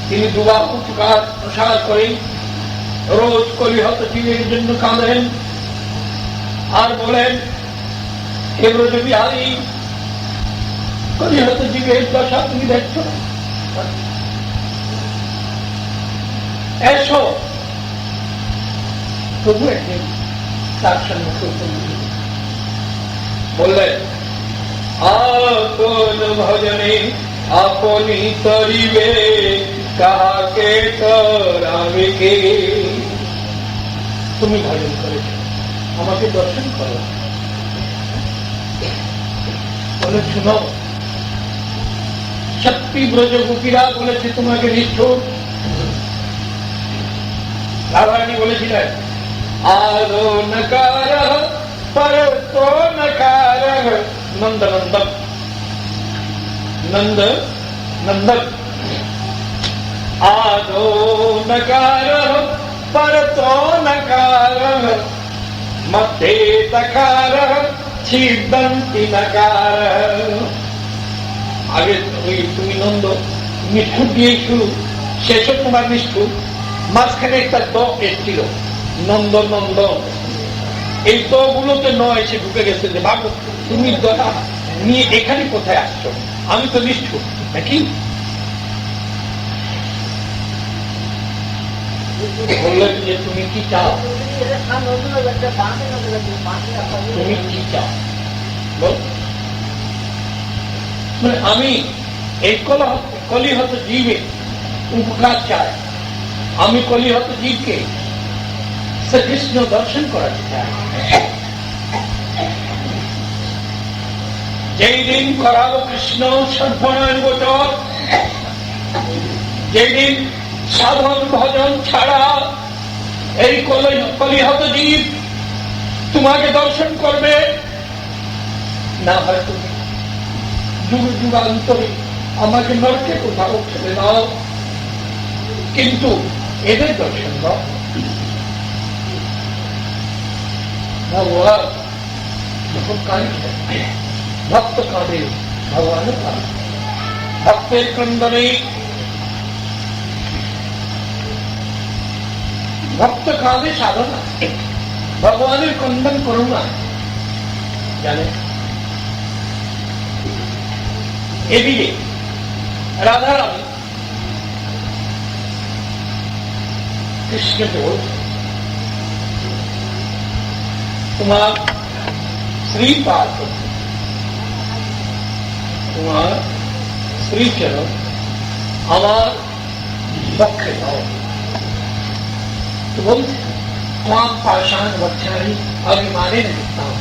তিনি দুবার উপকার প্রসার করেন, রোজ কলিহত জীবের জন্য কাঁদেন আর বলেন, হে ব্রজবিহারী, কলিহত জীবের দশা তুমি দেখছ, এসো। প্রভু একদিন তার সম্মুখে বললেন, আপন ভজনে আপনি তরিবে, কাহাকে তরাবে কে। তুমি ভজন করেছ, আমাকে দর্শন করো। বলে, শুনো, শক্তি ব্রজ গোপীরা বলেছে তোমাকে নিষ্ঠুর। রাধারানী বলেছিলেন, আদো নকার पर तो नकार नंद नंदन नंद नंदन आदो नकार पर तो नकार मते तकार छिदंती नकार। आगे तुम नंद निष्ठुर दिए शुरू, शेष तुम्हार निष्ठुर, মাঝখানে একটা দ এসছিল, নন্দ নন্দ। এই দগুলোতে ন এসে ঢুকে গেছে যে ভাবো তুমি দয়া নিয়ে এখানে কোথায় আসছো, আমি তো নিষ্ঠুর নাকি। বললেন যে তুমি কি চাও, তুমি কি চাও বল। মানে আমি এই কলিহত জীবে উপকার চাই, আমি কলিহত জীবকে শ্রীকৃষ্ণ দর্শন করাতে চাই। যেই দিন করাবো কৃষ্ণ সর্বনয়ন গোচর, যেই দিন সাধন ভজন ছাড়া এই কলিহত জীব তোমাকে দর্শন করবে না, হয় তুমি যুগ যুগান্তরে আমাকে নরকে কোথাও ছেড়ে দাও, কিন্তু এদের দর্শন দাও। ভগবান যখন কাঁদছে, ভক্ত কাঁদে, ভগবান কাঁদে। ভক্তের ক্রন্দনে ভক্ত কালে সাধনা, ভগবানের কন্দন করুণা জানে। এদিকে রাধারানী কৃষ্ণকে বলছে, তোমার শ্রীপাদ, তোমার শ্রীচরণ আমার পক্ষে দাও। তো বলছে, তোমার পাষাণ বচ্ছারি অভিমানে নিতাম।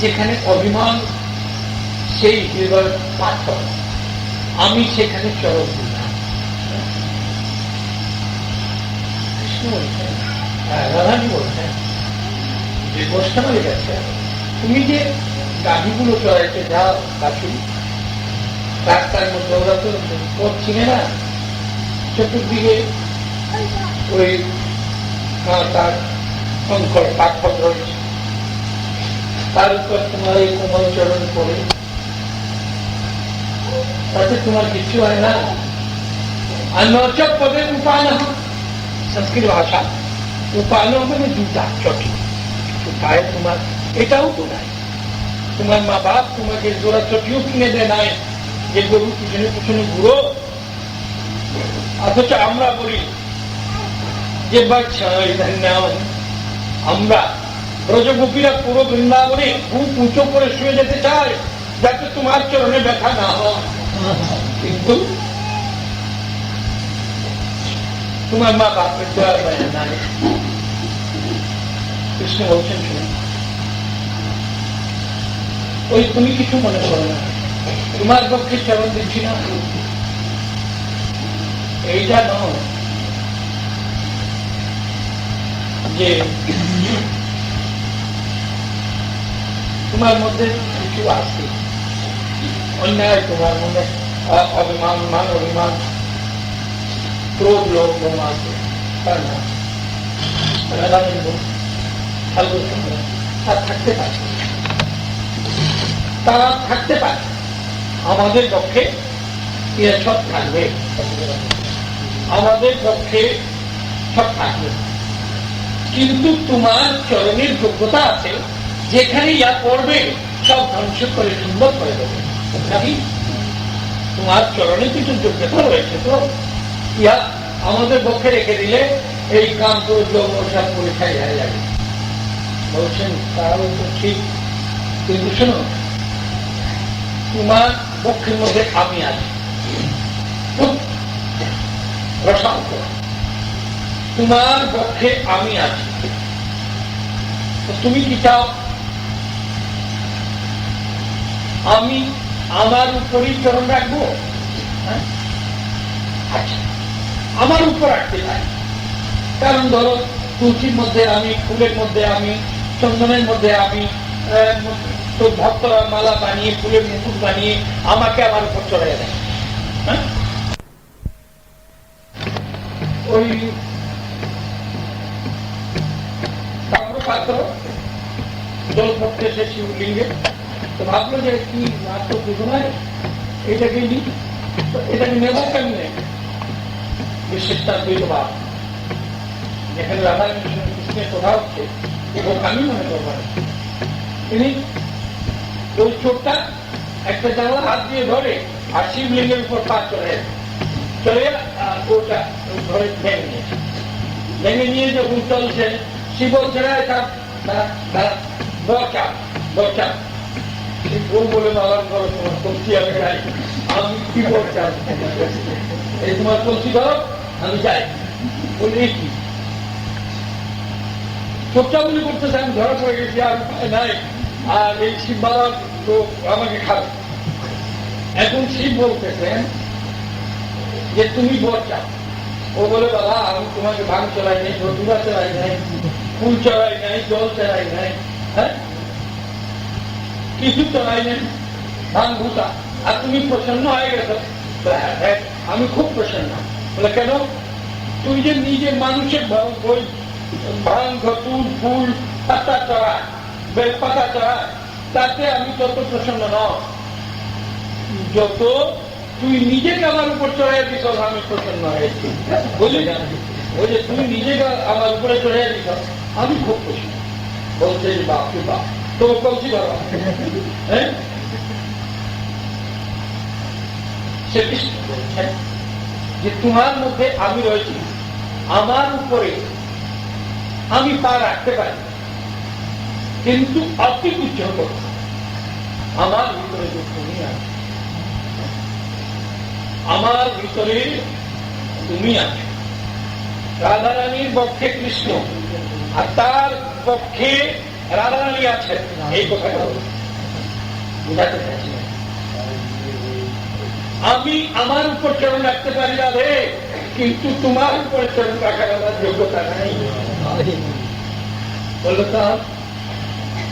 যেখানে অভিমান সেই হৃদয় পাথর, আমি সেখানে চরণ দিলাম। কৃষ্ণ বলছেন, রাধানী বলছেন যে বৈষ্ণবের কাছে তুমি যে গাড়িগুলো চড়াইতে যাও কাছু, রাস্তার মধ্যে ওরা তো পথ চিনে না, চতুর্দিকে ওই তার সংকট পাথর রয়েছে, তার উপর তোমার এই কোমল চরণ পড়ে, তাতে তোমার কিছু হয় না। আর নচক পদের উপায় না, সংস্কৃত ভাষা উপায় মানে জুতা চটি, উপায় তোমার এটাও তো নাই। তোমার মা বাপ তোমাকে জোড়া চটিও কিনে দেয় নাই যে গরু পিছনে পিছনে ঘুরো। অথচ আমরা বলি যে আমরা ব্রজগোপীরা পুরো বৃন্দাবনে খুব উঁচু করে শুয়ে যেতে চায় যাতে তোমার চরণে ব্যথা না হয়, কিন্তু তোমার মা বাপের দোয়ার বায়া নাই। কৃষ্ণ বলছেন, শুনে ওই তুমি কিছু মনে করো না, তোমার পক্ষে চরণ দিচ্ছি না, এইটা নয় যে তোমার মধ্যে কিছু আছে অন্যায়, তোমার মনে অভিমান, মান অভিমান, ক্রোধ, লোভ, আছে, তার না থাকতে পারে, তারা থাকতে পারে, আমাদের পক্ষে সব থাকবে, আমাদের পক্ষে সব থাকবে। কিন্তু তোমার চরণের যোগ্যতা আছে, যেখানে ইয়া পড়বে সব ধ্বংস করে সুন্দর করে দেবে। তোমার চরণে কিছু যোগ্যতা রয়েছে, তো ইয়া আমাদের পক্ষে রেখে দিলে এই কাম করে সব পরীক্ষায় হয়ে যাবে। বলছেন তাও তো ঠিক, কিন্তু শোনো, তোমার পক্ষের মধ্যে আমি আছি, প্রশান্ত, তোমার পক্ষে আমি আছি, তুমি কি চাও আমি আমার উপরই চরণ রাখবো? আচ্ছা, আমার উপর রাখতে চাই, কারণ ধরো তুলসীর মধ্যে আমি, ফুলের মধ্যে আমি, চন্দনের মধ্যে আমি, তো ভক্তরা মালা বানিয়ে ফুলের মুকুট বানিয়ে আমাকে আমার উপর চড়াই দেয়। ওই পাত্র জল পড়তে এসে শিবলিঙ্গে তো ভাবলো যে কি মাত্র পুজো নয়, এটাকে নি, এটাকে নেব কেমনে? বিশেষটা দ্বৈত ভাব, যেখানে রাধা কৃষ্ণের কথা হচ্ছে আমি মনে করবো তিনি ওই চোরটা একটা জানলা হাত দিয়ে ধরে আর শিবলিঙ্গের উপর পা চলে ওটা ধরে ভেঙে নিয়েছে। ভেঙে নিয়ে যখন চলছে শিব বলছে বলে বাবার করো, তোমার কলসি আমি যাই, আমি কি বলছি এই তোমার কলসি ধরো আমি যাই। বলি কি চোপচাগুলি করতেছে, আমি ধরা পড়ে গেছি, আর উপায় নাই, আর এই শিব বাবা তো আমাকে খাবে। এখন শিব বলতেছেন যে তুমি বর চাও। ও বলে বাবা আমি তোমাকে ভাঙ চলাই নাই, ধতুরা চলাই নাই, ফুল চড়াই নাই, জল চড়াই নাই, হ্যাঁ কিছু চড়াই নাই, ভাঙ ভূতা, আর তুমি প্রসন্ন হয়ে গেছো। আমি খুব প্রসন্ন। বলে কেন? তুই যে নিজে মানুষের ভাঙ, ধতুর, ফুল, পাতা চড়ায়, বেলপাতা চড়ায়, তাতে আমি তত প্রসন্ন নয় যত তুই নিজেকে আমার উপর চড়াই দিস, আমি প্রসন্ন হয়েছি। বুঝলি না? ওই যে তুই নিজেকে আমার উপরে চড়াই দিস, আমি খুব খুশি। বলছে যে বাপ রে বাপ, তো বলছি বাবা, হ্যাঁ সে কৃষ্ণ বলছে যে তোমার মধ্যে আমি রয়েছি, আমার উপরে আমি পা রাখতে পারি, কিন্তু অতি উচ্চ করো, আমার ভিতরে যে তুমি আছো, আমার ভিতরে তুমি আছো। রাধারানীর পক্ষে কৃষ্ণ আর তার পক্ষে রাধারানী আছে, এই কথাটা বুঝাতে চাইছি। আমি আমার উপর চরণ রাখতে পারি রাধে, কিন্তু তোমার উপরে চরণ রাখার আমার যোগ্যতা নাই। বলতাম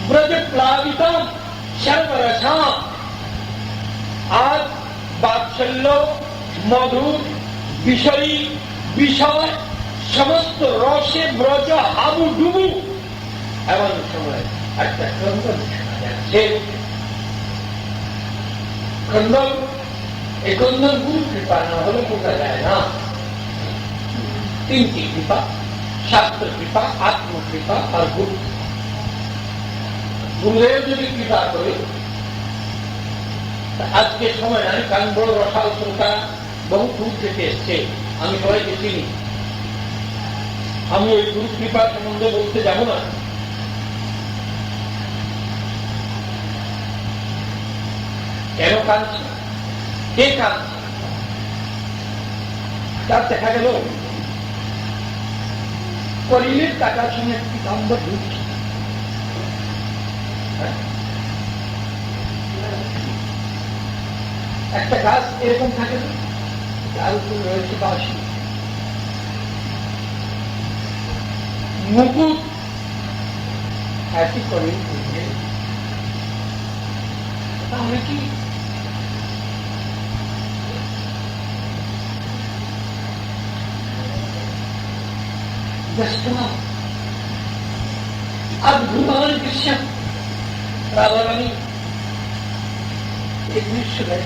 ব্রজ প্লাবিতম সর্বরসাম, আজ বাৎসল্য মধুর বিষয়ী বিষয় সমস্ত রসে ব্রজ হাবু ডুবু। এমন সময় একটা ক্রন্দন শোনা যাচ্ছে। ক্রন্দন, এই ক্রন্দন গুরু কৃপা না হলে বোঝা যায় না। তিনটি কৃপা, শাস্ত্র কৃপা, আত্মকৃপা আর গুরু। গুরুদেব যদি কৃপা করে, আজকে সময় নাই, কারণ বড় রসাল শ্রোতা বহু দূর থেকে এসছে, আমি সবাইকে চিনি। আমি ওই গুরু কৃপা সম্বন্ধে বলতে যাব না। কেন কাঁদছে, কে কাঁদছে, তার দেখা গেল করিলের টাকার সঙ্গে পিতাম্বর ঢুকছে। একটা গাছ এরকম থাকে না, তার উপর রয়েছে বাঁশি, মুকুট একই করে। তাহলে কি अद्भुतमान दृश्य राधा रानी एक दृश्य है।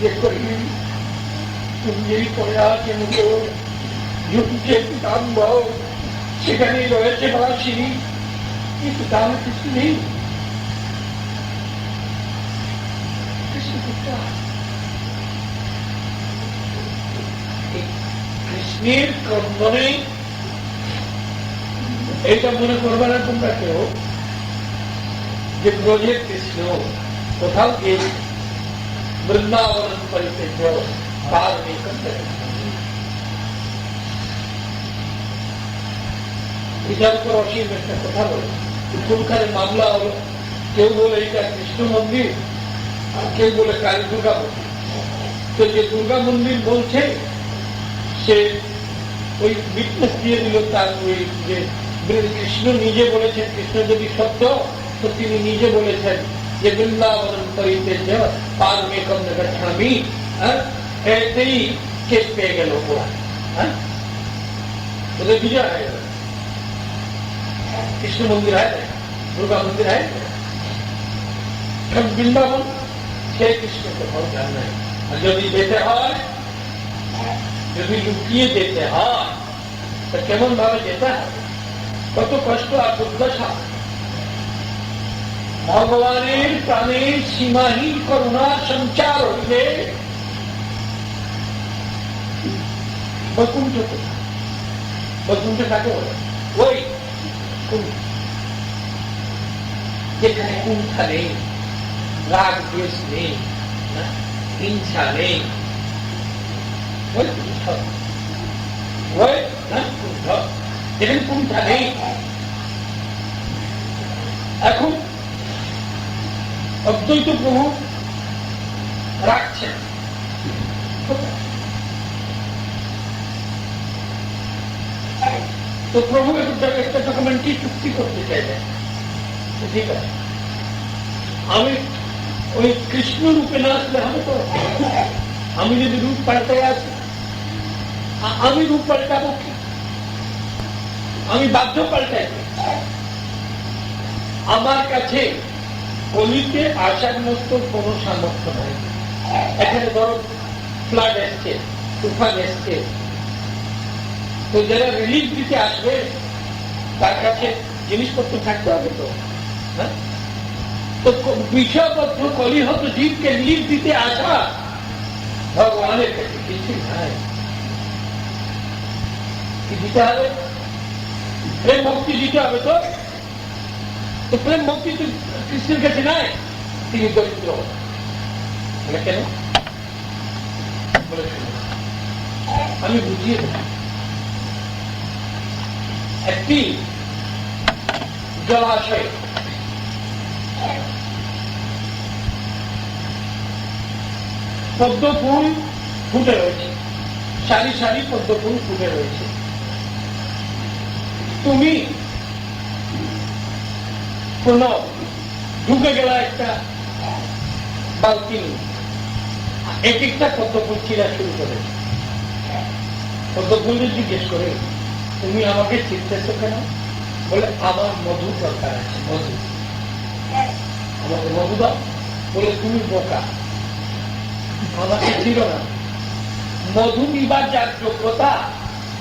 देखो तुम यही पड़ा कि मुझे झुकचे पिताम्बर সেখানে রয়েছে বাঁশি, কিন্তু দাম কিছু নেই। কৃষ্ণের ক্রন্দনে এটা মনে করবে না তোমরা কেউ যে ব্রজের কৃষ্ণ কোথাও গিয়ে বৃন্দাবন পরিত্যাজ্য পার নেই করতে। এটার উপর অসীম একটা কথা বলে, কোনখানে মামলা হলো, কেউ বলে এটা কৃষ্ণ মন্দির আর কেউ বলে কালী দুর্গা মন্দির। তো যে দুর্গা মন্দির বলছে সে ওই বিটনেস দিয়ে দিল তার ওই যে কৃষ্ণ নিজে বলেছেন, কৃষ্ণ যদি সত্য তো তিনি নিজে বলেছেন যে বৃন্দাবন পরিত্যাজ্য পার মেকম গচ্ছামি। এতেই কেস পেয়ে গেল ওরা, ওদের বিজয় হয়ে গেল। कृष्ण मंदिर है, दुर्गा मंदिर है, वृंदावन से कृष्ण को बहुत जानना है। यदि देते हैं, यदि लुकिए देते हैं तो केमन भावे देता है, कत कष्ट और दुर्दशा। भगवानेर प्राणेर सीमाहीन करुणा संचार हইলে বৈকুণ্ঠ কোথায়? বৈকুণ্ঠ কাকে বলে? ওই যেখানে কুণ্ঠা নেই, রাগ দ্বেষ নেই, হিংসা নেই, যেখানে কুণ্ঠা নেই। এখন অদ্বৈত প্রভু রাখছেন তো প্রভু একটা ডকুমেন্টারি চুক্তি করতে চাইলেন। ঠিক আছে, আমি ওই কৃষ্ণ রূপে না আসলে হবে তো, আমি যদি রূপ পাল্টে আসি, আমি রূপ পাল্টাবো কি? আমি বাধ্য পাল্টাই। আমার কাছে কলিতে আসার মতো কোন সামর্থ্য নাই। এখানে ধরো ফ্লাড এসছে, তুফান এসছে, তো যারা রিলিফ দিতে আসবে তার কাছে জিনিসপত্র থাকতে হবে তো, হ্যাঁ? তো বিষয়পত্র কলিহত জীবকে রিলিফ দিতে আসা ভগবানের কাছে কিছু নাই। কি দিতে হবে? প্রেম ভক্তি দিতে হবে। তো প্রেম ভক্তি তো কৃষ্ণের কাছে নাই, তিনি দরিদ্র। কেন? আমি বুঝিয়ে দেব। একটি জলাশয় পদ্ম ফুল ফুটে রয়েছে, সারি সারি পদ্ম ফুল ফুটে রয়েছে। তুমি কোন ঢুকে গেল একটা বালতি, এক একটা পদ্ম ফুল চিরা শুরু করে। পদ্ম ফুলকে জিজ্ঞেস করে, তুমি আমাকে চিনতেছ কেন? বলে, আমার মধু দরকার আছে, মধু, আমাকে মধু দাও। বলে, তুমি বোকা, আমাকে ছিল না। মধু নিবার যার যোগ্যতা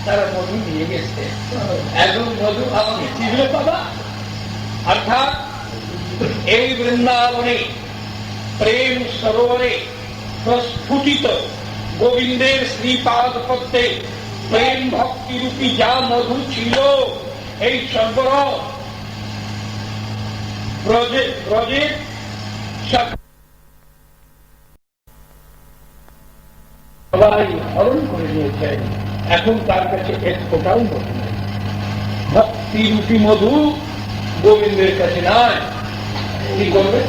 তারা মধু নিয়ে গেছে, এখন মধু আমাকে চিনলে বাবা। অর্থাৎ এই বৃন্দাবনে প্রেম সরোবরে প্রস্ফুটিত গোবিন্দের শ্রীপাদ পদ্মে প্রেম ভক্তি রূপী যা মধু ছিল, এই সর্বর ব্রজে সবাই হরণ করে নিয়েছেন। এখন তার কাছে এক ফোটাও মধু নেই। ভক্তি রূপী মধু গোবিন্দের কাছে নাই। কি করবে?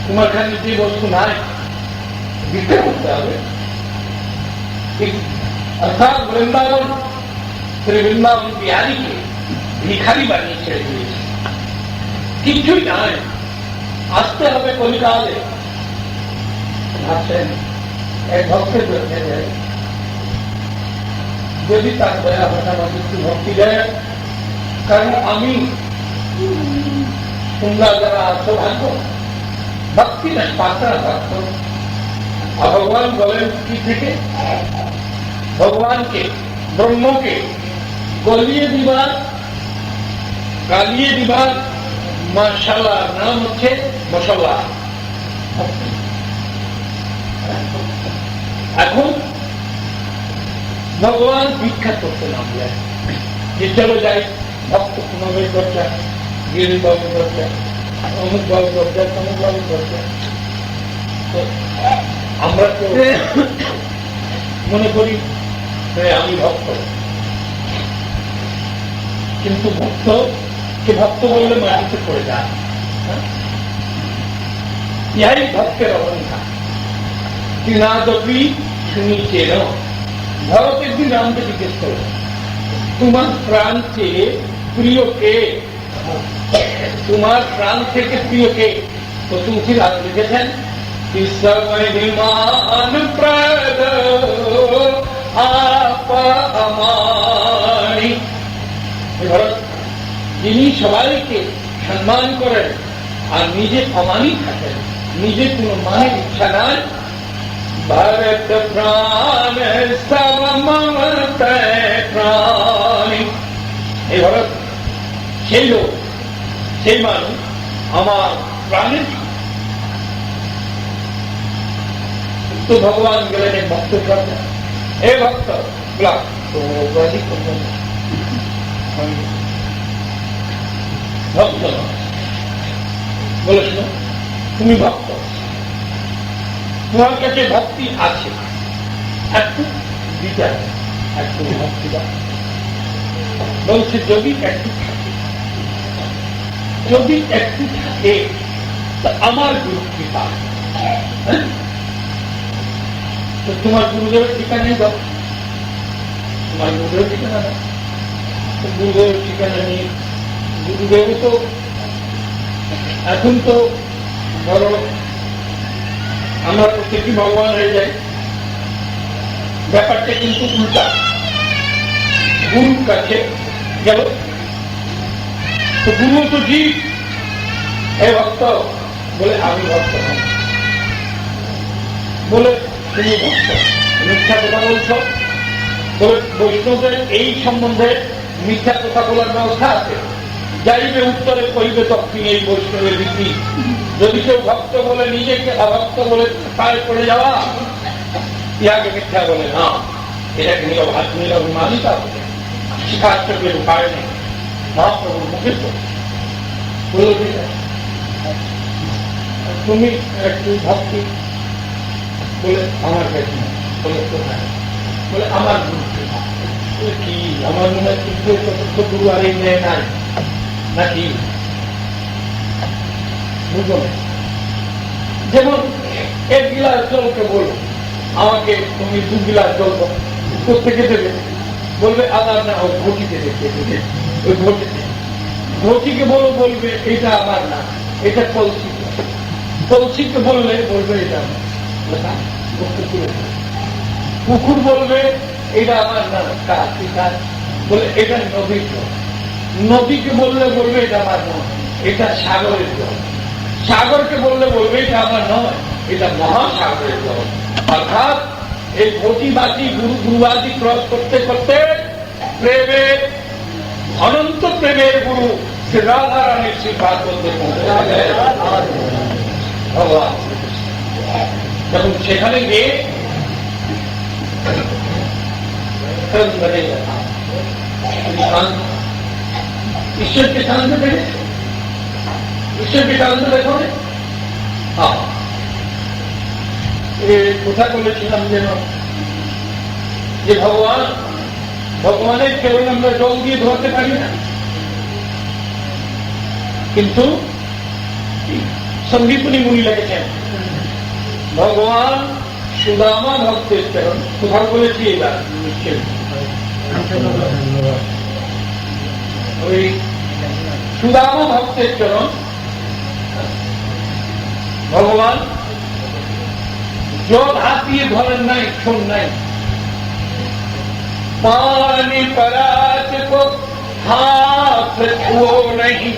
তোমার কাছে যে বস্তু নাই দিতে করতে হবে। অর্থাৎ বৃন্দাবন, শ্রী বৃন্দাবন বিহারীকে ভিখারি বানিয়ে ছেড়ে দিয়েছে, কিছুই নাই। আসতে হবে কলিকালে। ভাবছেন এক ভক্তের জন্য যদি তার দয়া ভাষা একটু ভক্তি দেয়, কারণ আমি তোমরা যারা আছো ভাগ্য ভক্তি না পাত্রা ভক্ত। আর ভগবান বলেন কি থেকে? ভগবানকে, ব্রহ্মকে গলিয়ে দিবার, গালিয়ে দিবার মশালার নাম হচ্ছে মশলা। এখন ভগবান ভিক্ষা করতে নামলেন যে চলো যাই ভক্ত পুনবে দরজা, গিরিবাবু দরজা, অমুক বাবু দরজা, তমুক বাবু দরজা। আমরা তো মনে করি আমি ভক্ত, কিন্তু ভক্তকে ভক্ত বললে মাটিতে পড়ে যায়। ইহাই ভক্তের অহংকার। তৃণাদপি শুনিছেন। ভরত একদিন রামকে জিজ্ঞেস করল, তোমার প্রাণ চেয়ে প্রিয় কে? তোমার প্রাণ থেকে প্রিয় কে? তো তুলসী রাত লিখেছেন, সময়মান প্রদ আমানি। ভরত যিনি সবাইকে সম্মান করেন আর নিজে অমানি থাকেন, নিজে কোনো মানের ইচ্ছা নাই। ভরত প্রাণ সব মমত প্রাণী। এই ভরত সেই লোক, সেই মানুষ আমার প্রাণের। তো ভগবান গেলেন এক ভক্তের কাছে, হে ভক্ত ভক্ত বলে, শোনো তুমি ভক্ত, তোমার কাছে ভক্তি আছে, একটু দিতে হবে, একটু ভক্তি দাও। বলছে যদি একটু থাকে, যদি একটু থাকে তা আমার গুরু কৃপা। তো তোমার গুরুদেবের ঠিকানাই দাও, তোমার গুরুদেবের ঠিকানা দাও। গুরুদেবের ঠিকানা নিয়ে গুরুদেব তো এখন তো ধরো আমরা প্রত্যেকই ভগবান হয়ে যাই, ব্যাপারটা কিন্তু উল্টা। গুরুর কাছে গেল তো গুরু তো জীব, হে ভক্ত বলে আমি ভক্ত নই। বলে তুমি ভক্ত, মিথ্যা কথা বলছ। বলে বৈষ্ণবদের এই সম্বন্ধে মিথ্যা কথা বলার ব্যবস্থা আছে। যাইবে উত্তরে কইবে দক্ষিণ, এই বৈষ্ণবের রীতি। যদি কেউ ভক্ত বলে নিজেকে অভক্ত বলে পায়ে পড়ে যাওয়া, ইহাকে মিথ্যা বলে না, এটাকে নিরভিমানিতা বলে। শিক্ষার্থকের উপায় নেই, মহাপ্রভুর মুখে তো বলে দিলে তুমি একটু ভক্তি বলে আমার কাছে না, বলে কোথায়, বলে আমার গুরু কি, আমার মনে হয় কিন্তু গুরু আর এই মেয়ে নাই নাকি, বুঝলো? যেমন এক গিলাস জলকে বলো আমাকে তুমি 2 গিলাস জল প্রত্যেকে দেবে, বলবে আমার না, ওই ঘটিতে দেখে ওই ঘটিতে, ঘটিকে বলো, বলবে এটা আমার না, এটা কলসি, কলসিকে বললে বলবে এটা আমার, পুকুর বলবে এটা আমার না, কাজ বলে এটা নদীর জল, নদীকে বললে বলবে এটা আমার নয়, এটা সাগরের জল, সাগরকে বললে বলবে এটা আমার নয়, এটা মহাসাগরের জল। অর্থাৎ এই ঘটিবাদী গুরুবাদী ক্রস করতে করতে প্রেমের, অনন্ত প্রেমের গুরু শ্রী রাধারানীর শ্রীপাদ বলতে ভগবান যখন সেখানে গিয়ে ঈশ্বরকে শান্ত পেরে, ঈশ্বরকে শান্ত দেখো কোথা বলেছিলাম যেন, যে ভগবানের কেবল আমরা জল দিয়ে ধরতে পারি না, কিন্তু সন্দীপনী মুনি লেগেছেন ভগবান সুদামা ভক্তের চরণ, কোথাও বলেছি এবার ওই সুদামা ভক্তের চরণ ভগবান জল হাত দিয়ে ধরেন নাই, শোন নাই, পানি পরাত কো হাত ছুও नहीं,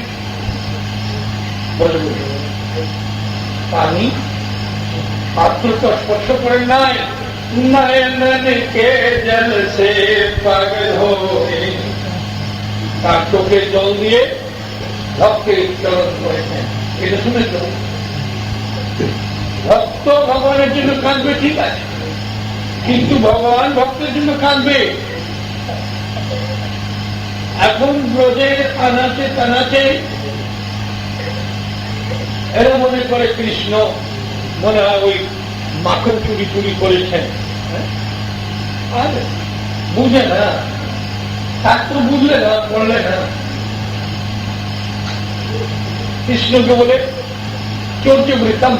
পানি পাত্র তো স্পর্শ করেন নাই, নয়ন কে জল সে পাগল হয়ে, তার চোখের জল দিয়ে ভক্তের চরণ করেছেন। এটা শুনেছ? ভক্ত ভগবানের জন্য কাঁদবে, ঠিক আছে, কিন্তু ভগবান ভক্তের জন্য কাঁদবে। এখন ব্রজের আনাচে কানাচে এরা মনে করে কৃষ্ণ মনে হয় ওই মাখন চুরি চুরি করেছেন, আর বুঝে না, শাস্ত্র বুঝলে না, পড়লে না। কৃষ্ণকে বলে চৌর্যবৃতম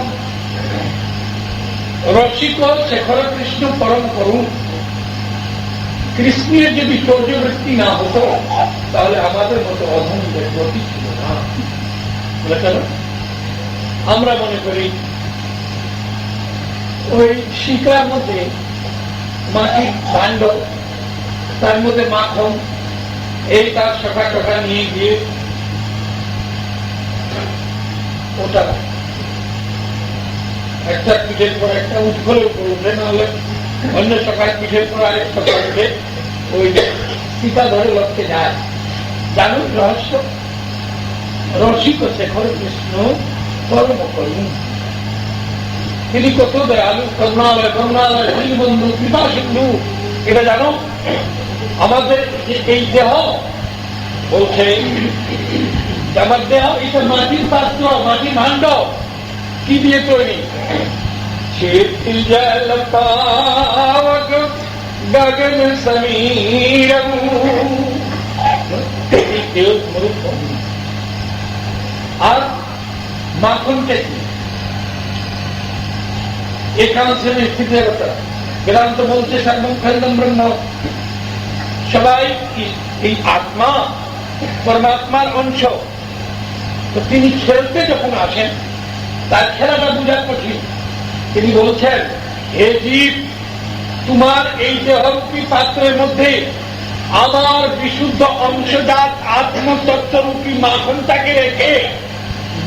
রসিক শেখর কৃষ্ণ পরম করুন। কৃষ্ণের যদি চৌর্যবৃত্তি না হতো তাহলে আমাদের মতো অধমদের গতি ছিল না। কেন আমরা মনে করি ওই শিকার মধ্যে মাটির ভাণ্ড, তার মধ্যে মাখন, এই তার সখা টকা নিয়ে গিয়ে ওটা একটা পিঠের পর একটা উৎফলে উপর উঠে, নাহলে অন্য সকাল পিঠের পর আরেক সকাল উঠে ওই সীতা ধরে লক্ষ্যে যায়। জানুন রহস্য, রসিক শেখর কৃষ্ণ পরম করুন। তিনি কত দয়ালু, করুণালয় করুণালয় দীনবন্ধু কৃপা সিন্ধু। এটা জানো, আমাদের এই দেহ বলছে আমার দেহ এটা মাটির পাত্র, মাটির ভাণ্ড, কি দিয়ে তৈরি? জল পাবক গগন সমীর, আর মাখনটা কি? একাংশের স্থিতিগত বেদান্ত বলছে সর্বম খণ্ডম ব্রহ্ম। সবাই এই আত্মা পরমাত্মার অংশ। তো তিনি খেলতে যখন আসেন, তার খেলাটা বোঝা কঠিন। তিনি বলছেন, হে জীব, তোমার এই দেহরূপী পাত্রের মধ্যে আমার বিশুদ্ধ অংশজাত আত্মতত্ত্বরূপী মাখনটাকে রেখে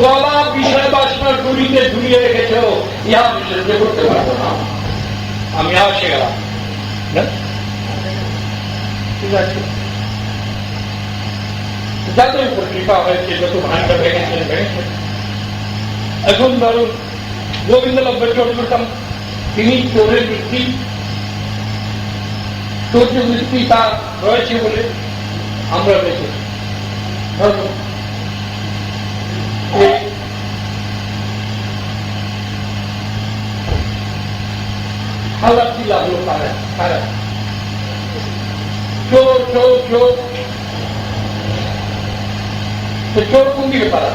গলা বিষয় বাসনার গুলিতে ঝুলিয়ে রেখেছ, ইহা আমি সহ্য করতে পারবো না, আমি আসে গেলাম। ঠিক আছে, যাদের উপর কৃপা হয়েছে, যত ভাঙটা ভেঙেছেন ভেঙেছেন। এখন ধরুন গোবিন্দলব্ধ চোর, তিনি চোরের বৃত্তি, চৌর্য বৃত্তি তার রয়েছে বলে আমরা বেঁচে। ধরুন হালাতি লাগলো তারা চোর চোর চোর, চোর কোন দিকে পারা?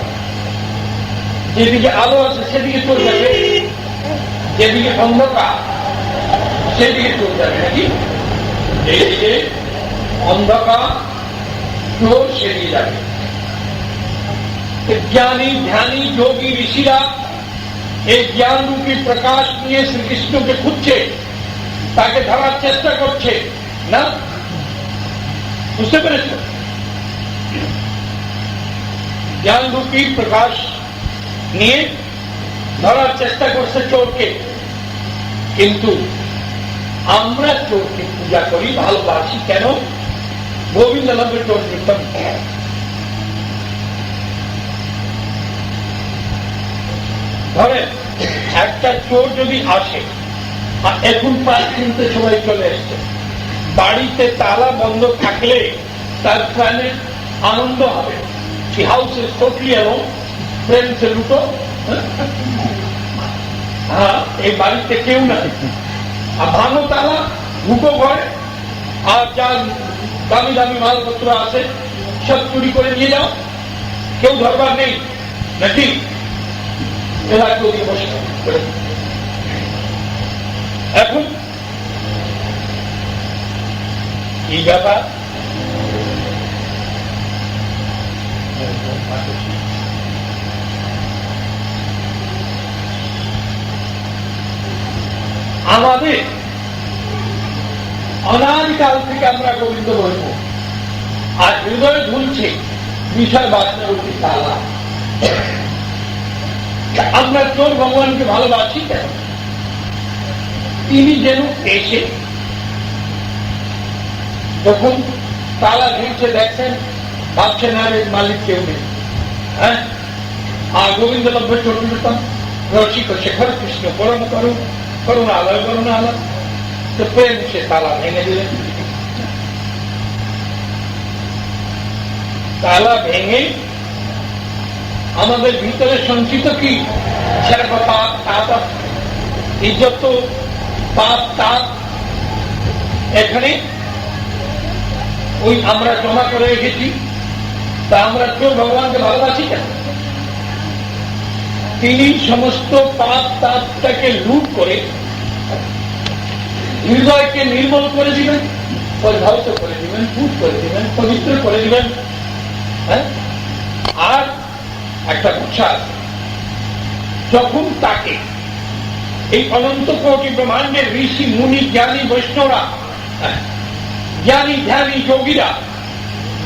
যেদিকে আলো আছে সেদিকে চোর যাবে, যেদিকে অন্ধকার সেদিকে চোর যাবে নাকি? যেদিকে অন্ধকার চোর সেদিকে যাবে। জ্ঞানী ধ্যানী যোগী ঋষিরা এই জ্ঞান রূপী প্রকাশ নিয়ে শ্রীকৃষ্ণকে খুঁজছে, তাকে ধরার চেষ্টা করছে না, বুঝতে পেরেছ? জ্ঞান রূপী প্রকাশ নিয়ে ধরার চেষ্টা করছে চোরকে। কিন্তু আমরা চোরকে পূজা করি, ভালোবাসি কেন? গোবিন্দলব্ধ চোর কীর্তন। ধরেন একটা চোর যদি আসে, আর এখন প্রায় কিনতে সবাই চলে এসছে, বাড়িতে তালা বন্ধ থাকলে তার প্রাণে আনন্দ হবে। সে হাউস ইজ টোটালি অ্যালোন, প্রেম সে লুটো, হ্যাঁ এই বাড়িতে কেউ না, আর ভাঙো তালা, ঢুকো ঘরে, আর যা দামি দামি মালপত্র আছে সব চুরি করে নিয়ে যাও, কেউ ধরবার নেই নাকি? এখন এই ব্যাপার আমাদের অনাদিকাল থেকে আমরা গোবিন্দ বলব, আর হৃদয় ঝুলছে বিষয় বাসনার উপর তালা। আমরা চোর ভগবানকে ভালোবাসি কেন? তিনি যেন এসে যখন তালা ভেঙছে দেখছেন, ভাবছেন আর এর মালিক কেউ নেই। হ্যাঁ, আর গোবিন্দলব্ধ চোর কীর্তন রসিক শেখর কৃষ্ণ পরম করুন করুণালয় করুণালয়, তো প্রেম সে তালা ভেঙে দিলেন। তালা ভেঙে আমাদের ভিতরে সঞ্চিত কি পাপ তাপ, এই যত পাপ তাপ এখানে ওই আমরা জমা করে রেখেছি, তা আমরা চোর ভগবানকে ভালোবাসি কেন? তিনি সমস্ত পাপ তাপটাকে লুট করে হৃদয়কে নির্মল করে দিবেন, পরিধাবিত করে দিবেন, পুত করে দিবেন, পবিত্র করে দিবেন। হ্যাঁ, আর একটা বিশ্বাস, যখন তাকে এই অনন্ত কোটি ব্রহ্মাণ্ডের ঋষি মুনি জ্ঞানী বৈষ্ণবরা, জ্ঞানী ধ্যানী যোগীরা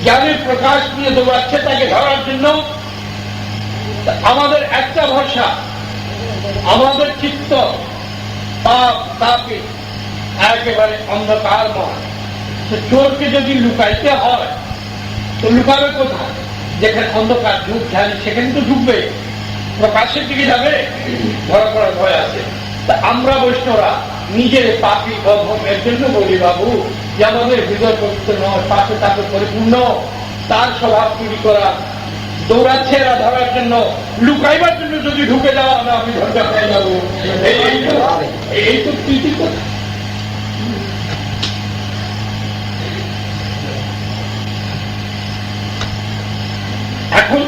জ্ঞানের প্রকাশ নিয়ে দৌড়াচ্ছে তাকে ধরার জন্য, আমাদের একটা ভরসা, আমাদের চিত্ত পাপ তাপে একেবারে অন্ধকারময়। চোরকে যদি লুকাইতে হয় তো লুকাবে কোথায়? যেখানে অন্ধকার ঢুক ঝালি সেখানে তো ঢুকবে, প্রকাশের দিকে যাবে, ধরা করার ভয় আছে। তা আমরা বৈষ্ণবরা নিজের পাপি অধমের জন্য বলি, বাবু যে আমাদের হৃদয় পবিত্র নয়, পাপে তাপে পরিপূর্ণ, তার স্বভাব চুরি করা, দৌড়াচ্ছে এরা ধরার জন্য, লুকাইবার জন্য যদি ঢুকে যাওয়া না, আমি ধরতে পেয়ে যাবো। এই তো কৃতি কথা। এখন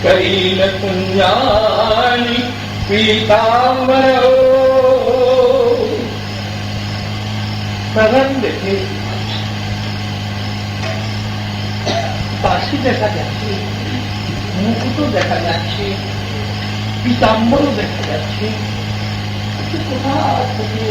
करील कुंजानी पीताम्बर देखे बासी देखा যাচ্ছে, মুকুটও দেখা যাচ্ছে, পীতাম্বরও দেখা যাচ্ছে। কোথা থেকে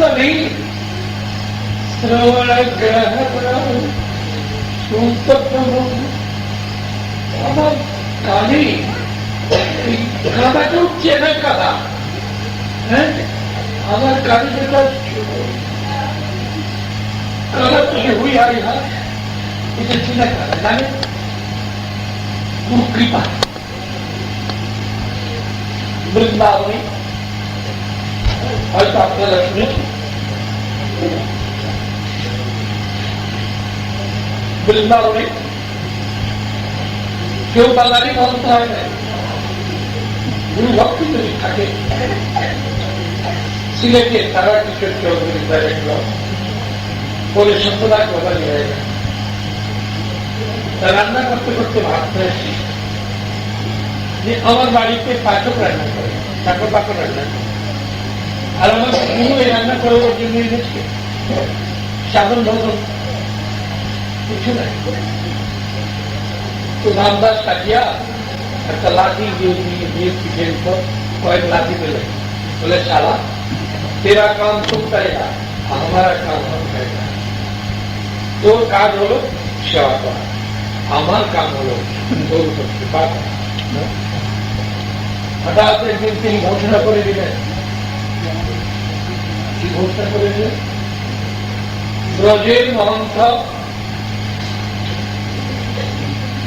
কুণ্ডলী শ্রবণ গ্রহণ সুতরাং আমার কানে কাদাটা উঠছে না কাদা, হ্যাঁ আমার কানে যেটা কাদা তুলে হুই হারি হয় এটা চিনা কাদা জানে গুরু কৃপা। বৃন্দাবনে হয়তো আপনারা শুনেছেন বৃন্দাবনে কেউ বাঙালি মন্ত্র হয় না, গুরু ভক্তি যদি থাকে সিলেটে তারা কিশোর চৌধুরী বলে সত্যদা কথা নিয়ে যায় তা রান্না করতে করতে ভাবতে আসি যে আমার বাড়িতে পাচক রান্না করে, চাকর পাকর রান্না করে, আর আমার গুরু এই রান্না করে ওর জন্য এনেছে সাধন ভজন কিছু নাই। তো রামদাস কাটিয়া একটা লাঠি দিয়ে পিঠের উপর কয়েক লাঠি পেলে বলে শালা তেরা কাম তুম করেগা हमारा काम हम करेगा। তোর কাজ হলো সেবা করা, আমার কাম হলো তোর উপর কৃপা করা। হঠাৎ একদিন তিনি ঘোষণা করে দিলেন, কি ঘোষণা করে দিলেন? ব্রজের মহন্ত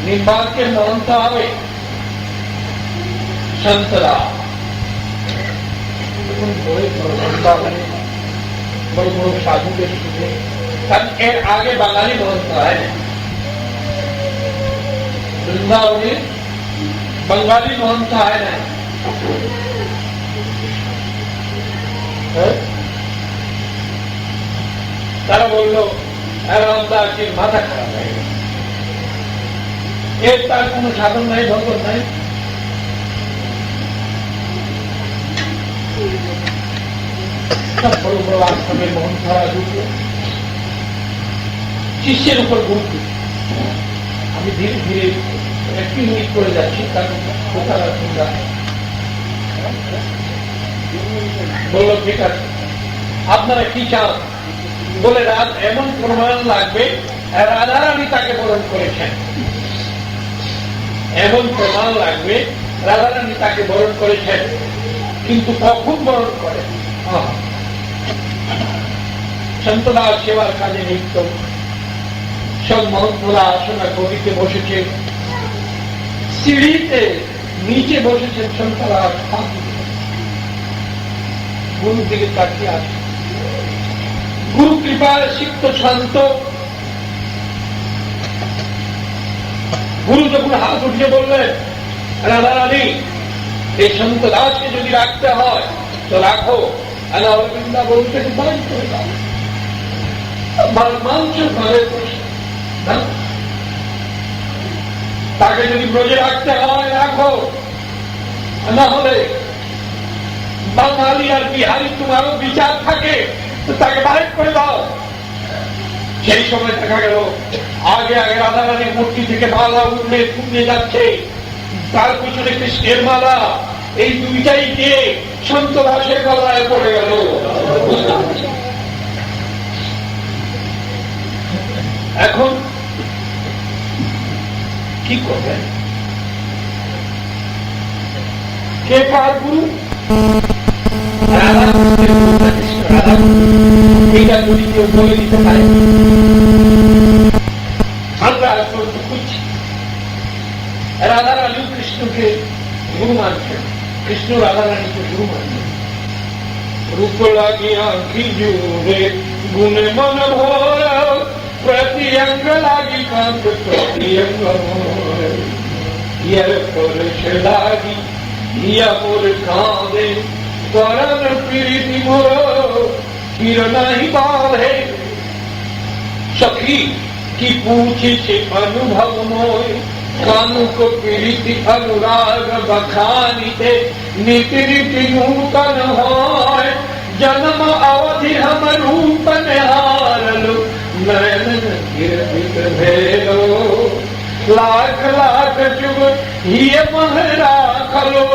নির্বাকের মহন্ত হবে সন্তরা। বড় বড় সাধুদের শুনে, কারণ এর আগে বাঙালি মহন্ত হয় না, বৃন্দাবনে বাঙালি মহন্ত হয় না। তারা বললো রামদাসের মাথা খারাপ হয়ে গেছে, এর তার কোন সাধন নাই, ভগবান নাই। বড় বড় আশ্রমের মহন্তরা ঢুকলো, শিষ্যের উপর গুরুত্ব। আমি ধীরে ধীরে একটি মিনিট করে যাচ্ছি, কারণ বললো ঠিক আছে আপনারা কি চান? বলে রাত এমন প্রমাণ লাগবে রাধারানী তাকে বরণ করেছেন, এমন প্রমাণ লাগবে রাধারানী তাকে বরণ করেছেন, কিন্তু কখন বরণ করে? সন্তদাস সেবার কাজে নিত্য সব মহন্তরা আসনা কবিতে বসেছে, সিঁড়িতে নিচে বসেছেন সন্তদাস, গুরুর দিকে তাকিয়ে আছে। গুরু কৃপায় সিক্ত শান্ত, গুরু যখন হাত উঠিয়ে বললেন রাধারানী এই সন্ত দাসকে যদি রাখতে হয় তো রাখো, অরবিন্দা বলতে বাড়ি করে দাও, মাংস ঘরে বসে তাকে যদি ব্রজে রাখতে হয় রাখো, না হলে বাঙালি আর বিহারি তোমারও বিচার থাকে তো তাকে বাইর করে দাও। সেই সময় দেখা গেল আগে আগে রাধারানীর মূর্তি থেকে মালা উঠলে পুড়ে যাচ্ছে, তার পিছনে কৃষ্ণের মালা, এই দুইটাই গিয়ে সন্ত দাসের গলায় পড়ে গেল। এখন কি করবেন? কে কার গুরু? এইটা যদি কেউ বলে দিতে পারে আমরা খুঁজছি। রাধারানী কৃষ্ণকে গুরু মানছেন, কৃষ্ণ রাধারানীকে গুরু মানছেন। রূপ লাগিয়া কি জুড়ে গুণে মন ভোর, প্রতি অঙ্গ লাগি কান্ত প্রতি অঙ্গ ইয়ার পরশে লাগি ইয়া মোর কাঁদে করণ প্রীতি মোর পীর নাহি বাঁধে। সখী কি पूछिছে अनुभव मोय, कानुक प्रीति अनुराग बखानिते नीति रीति नूतन होय। जन्म अवधि हम रूप निहारलो, नयन गिरवित भेलो। लाख लाख जुग हिय मह राखलो,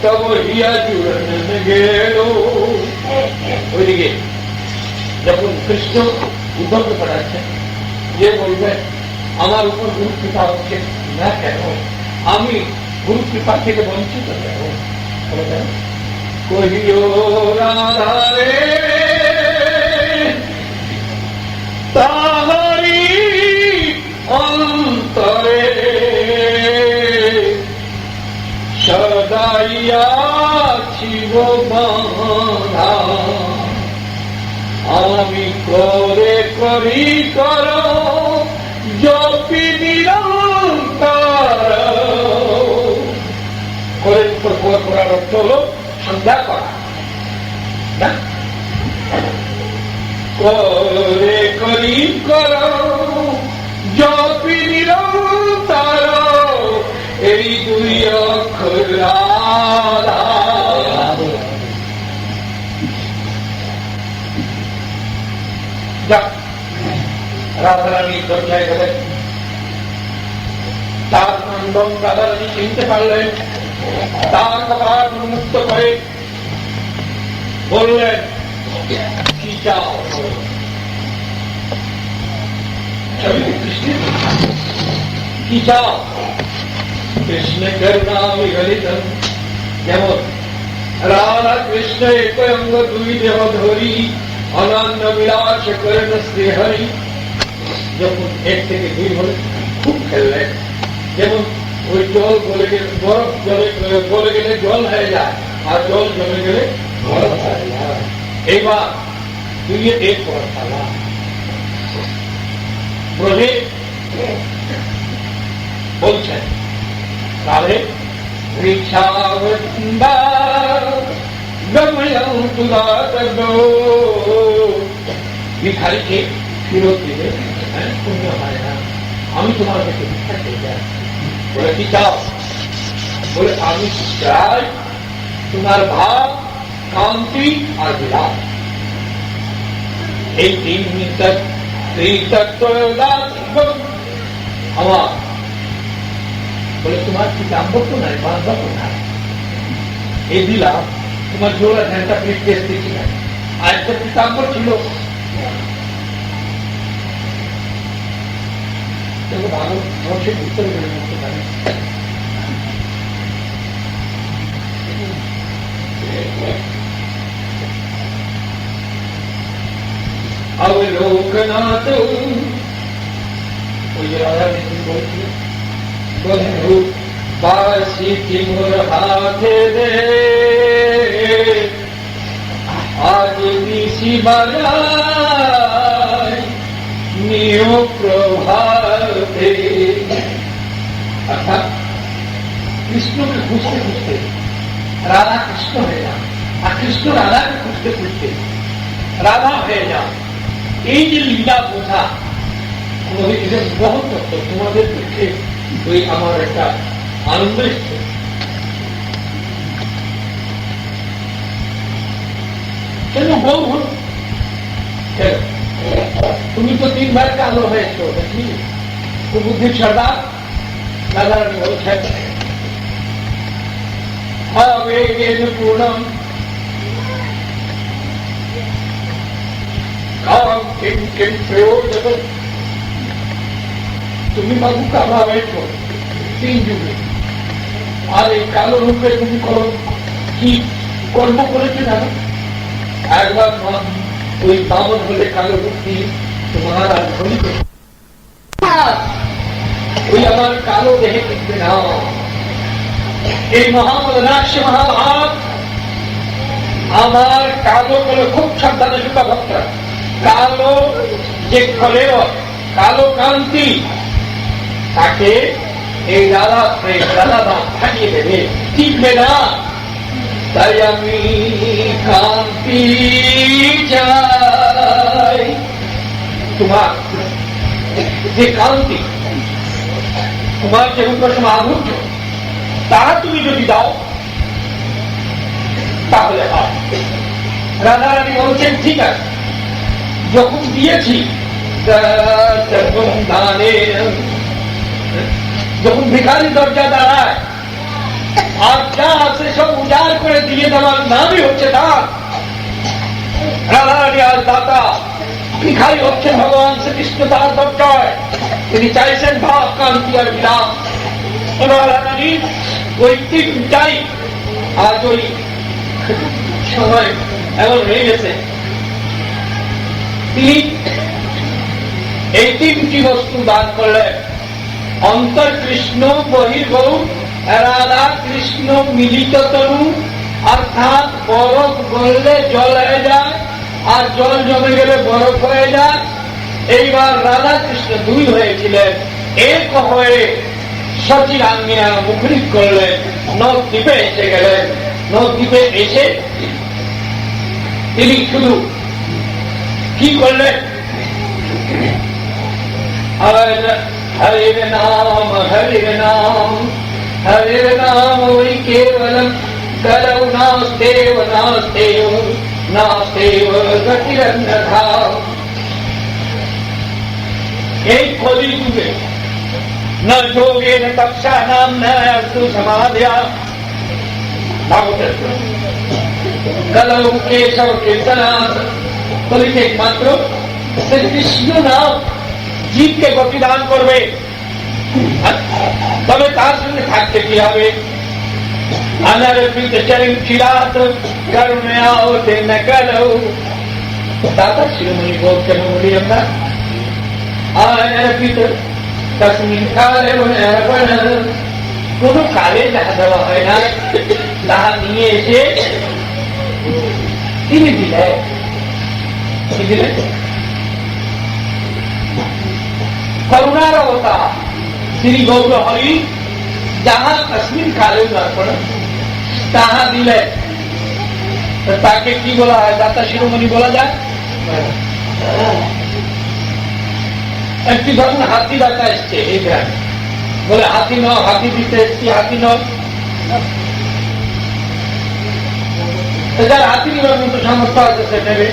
तब हिय जुड़न गेलो। ওইদিকে যখন কৃষ্ণ উদ্ধবকে পাঠাচ্ছেন, যে বলবেন আমার উপর গুরু কৃপা হচ্ছে না কেন, আমি গুরু কৃপা থেকে বঞ্চিত কেন, কহিও রাধারে তাহারি অন্তরে সদাইয়াছি বাঁধা, আমি করে করি কর জপি নিরন্তর। করার অর্থ হল সন্ধ্যা করা, করে করি কর জপি নিরন্তর, এই দুই অক্ষর রাধা। রাধারানী দরজায় গেলেন, তার নন্দন রাধারানী চিনতে পারলেন, তার কপাল উন্মুক্ত করে বললেন কি চাও? কি চাও? কৃষ্ণ করুণা বিগলিতম, যেমন রাধা কৃষ্ণ এক অঙ্গ দুই দেহ ধরি, অনন্য বিলাস করেন শ্রীহরি। যখন এক থেকে দুই হলে খুব খেললেন, যেমন ওই জল গলে গেলে বরফ গলে গেলে জল হয়ে যায়, আর জল জমে গেলে বরফ হয়ে যায়। এইবার দুইয়ে এক বরফ ফেলা ব্রজে বলছেন, রাধে ভিখারিকে ফিরত দিলে পুণ্য হয় না, আমি তোমার কাছে ভিক্ষা চেয়ে যাই। বলে কি চাও? বলে আমি চাই তোমার ভাব, কান্তি আর বিলাস, এই তিন আমার। বলে তোমার কি দাম্পত্য নাই, বান্ধব নাই, এই দিলাম তোমার জোড়া ধ্যানটা প্লিট কেস দিচ্ছি না, আর একটা পিতাম্বর ছিল ভালো মানুষের উত্তরে বেড়ে করতে পারে। অবলোকনাথ ওই যে রাধা বলছিল, বন্ধু বাসি মোর হাতে দে, আজ দিশি বাজায় নিয় প্রভাতে। অর্থাৎ কৃষ্ণকে খুঁজতে খুঁজতে রাধা কৃষ্ণ হয়ে যান, আর কৃষ্ণ রাধাকে খুঁজতে খুঁজতে রাধা হয়ে যান। এই যে লীলা বোঝা এটা বহুত তত্ত্ব, তোমাদের পক্ষে ওই আমার একটা আনন্দ এসছে। কেন বউ হল? তুমি তো 3 বার কালো হয়েছো, দেখি তো বুদ্ধির সর্দার রাধারানী বলছেন, আবেগেন পূর্ণম কাম কিম কিম প্রয়োজন। তুমি বাবু কালা হয়েছো 3 যুগে, আর এই কালো রূপে তুমি করো কি কর্ম করেছো জানো? একবার ওই বামন হলে কালো রূপ দিয়ে তোমার আর ধরিত, ওই আমার কালো দেহে টিকবে না। এই মহামদাক্ষ মহাভাব আমার কালো বলে খুব সাবধানে সুখা ভক্তরা, কালো যে ফলের কালো কান্তি তাকে এই রাধা প্রেম রাধা ভাব থাকিয়ে দেবে, টিকবে না। তাই আমি কান্তি চাই, তোমার যে কান্তি, তোমার যে রূপের মাধুর্য, তা তুমি যদি দাও তাহলে হয়। রাধারানী বলছেন ঠিক আছে, যখন দিয়েছি যখন ভিখারি দরজা দাঁড়ায় আর যা আছে সব উজাড় করে দিয়ে দেওয়ার নামই হচ্ছে দান। রাধারানী আর দাতা ভিখারি হচ্ছেন ভগবান শ্রীকৃষ্ণ, তার দরকার তিনি চাইছেন ভাব কান্তি আর বিলাপ। রাধারানীর ওই তিনটাই আজ ওই সময় এমন হয়ে গেছে, তিনি এই তিনটি বস্তু দান করলেন। অন্তর কৃষ্ণ, বহির্গৌ রাধা কৃষ্ণ মিলিত তনু, অর্থাৎ বরফ গললে জল হয়ে যায়, আর জল জমে গেলে বরফ হয়ে যায়। এইবার রাধা কৃষ্ণ দুই হয়েছিলেন, এক হয়ে সচিরাঙ্গিনা মুখরিত করলেন, নবদ্বীপে এসে গেলেন। নবদ্বীপে এসে তিনি শুধু কি করলেন? হরে নাম হরে নাম হরে নাম ওই কেবলম করৌ নাস্তেব নাস্তেব নাস্তেব গতিরন্যথা। এই কলিযুগে न योगेन तपसानां न अस्तु समाध्या कलौ केशव कीर्तनात्। বলিতে একমাত্র শ্রীকৃষ্ণ নাম জীবকে গতিদান করবে, তবে তার সঙ্গে থাকতে কি হবে? অনর্পিত চরণ চিরাত করুণা ওতে ন করৌ। দাদা শিরোমণি বোধ কেন বলি আমরা অনর্পিত তসমিন কালে কোন কালে যাহা দেওয়া হয় না, তাহা নিয়ে এসে তিনি দিলেন। করুণার অবতার শ্রী গৌর হরি যাহা তসমিন কালে অর্পণ তাহা দিলেন। তাকে কি বলা হয়? দাতা শিরোমণি বলা যায়। একটি ধরুন হাতি দাতা এসছে এই গ্রামে, বলে হাতি ন, হাতি দিতে এসছি, হাতি ন। যার হাতি নেবার মতো সামর্থ্য আছে সে নেবে।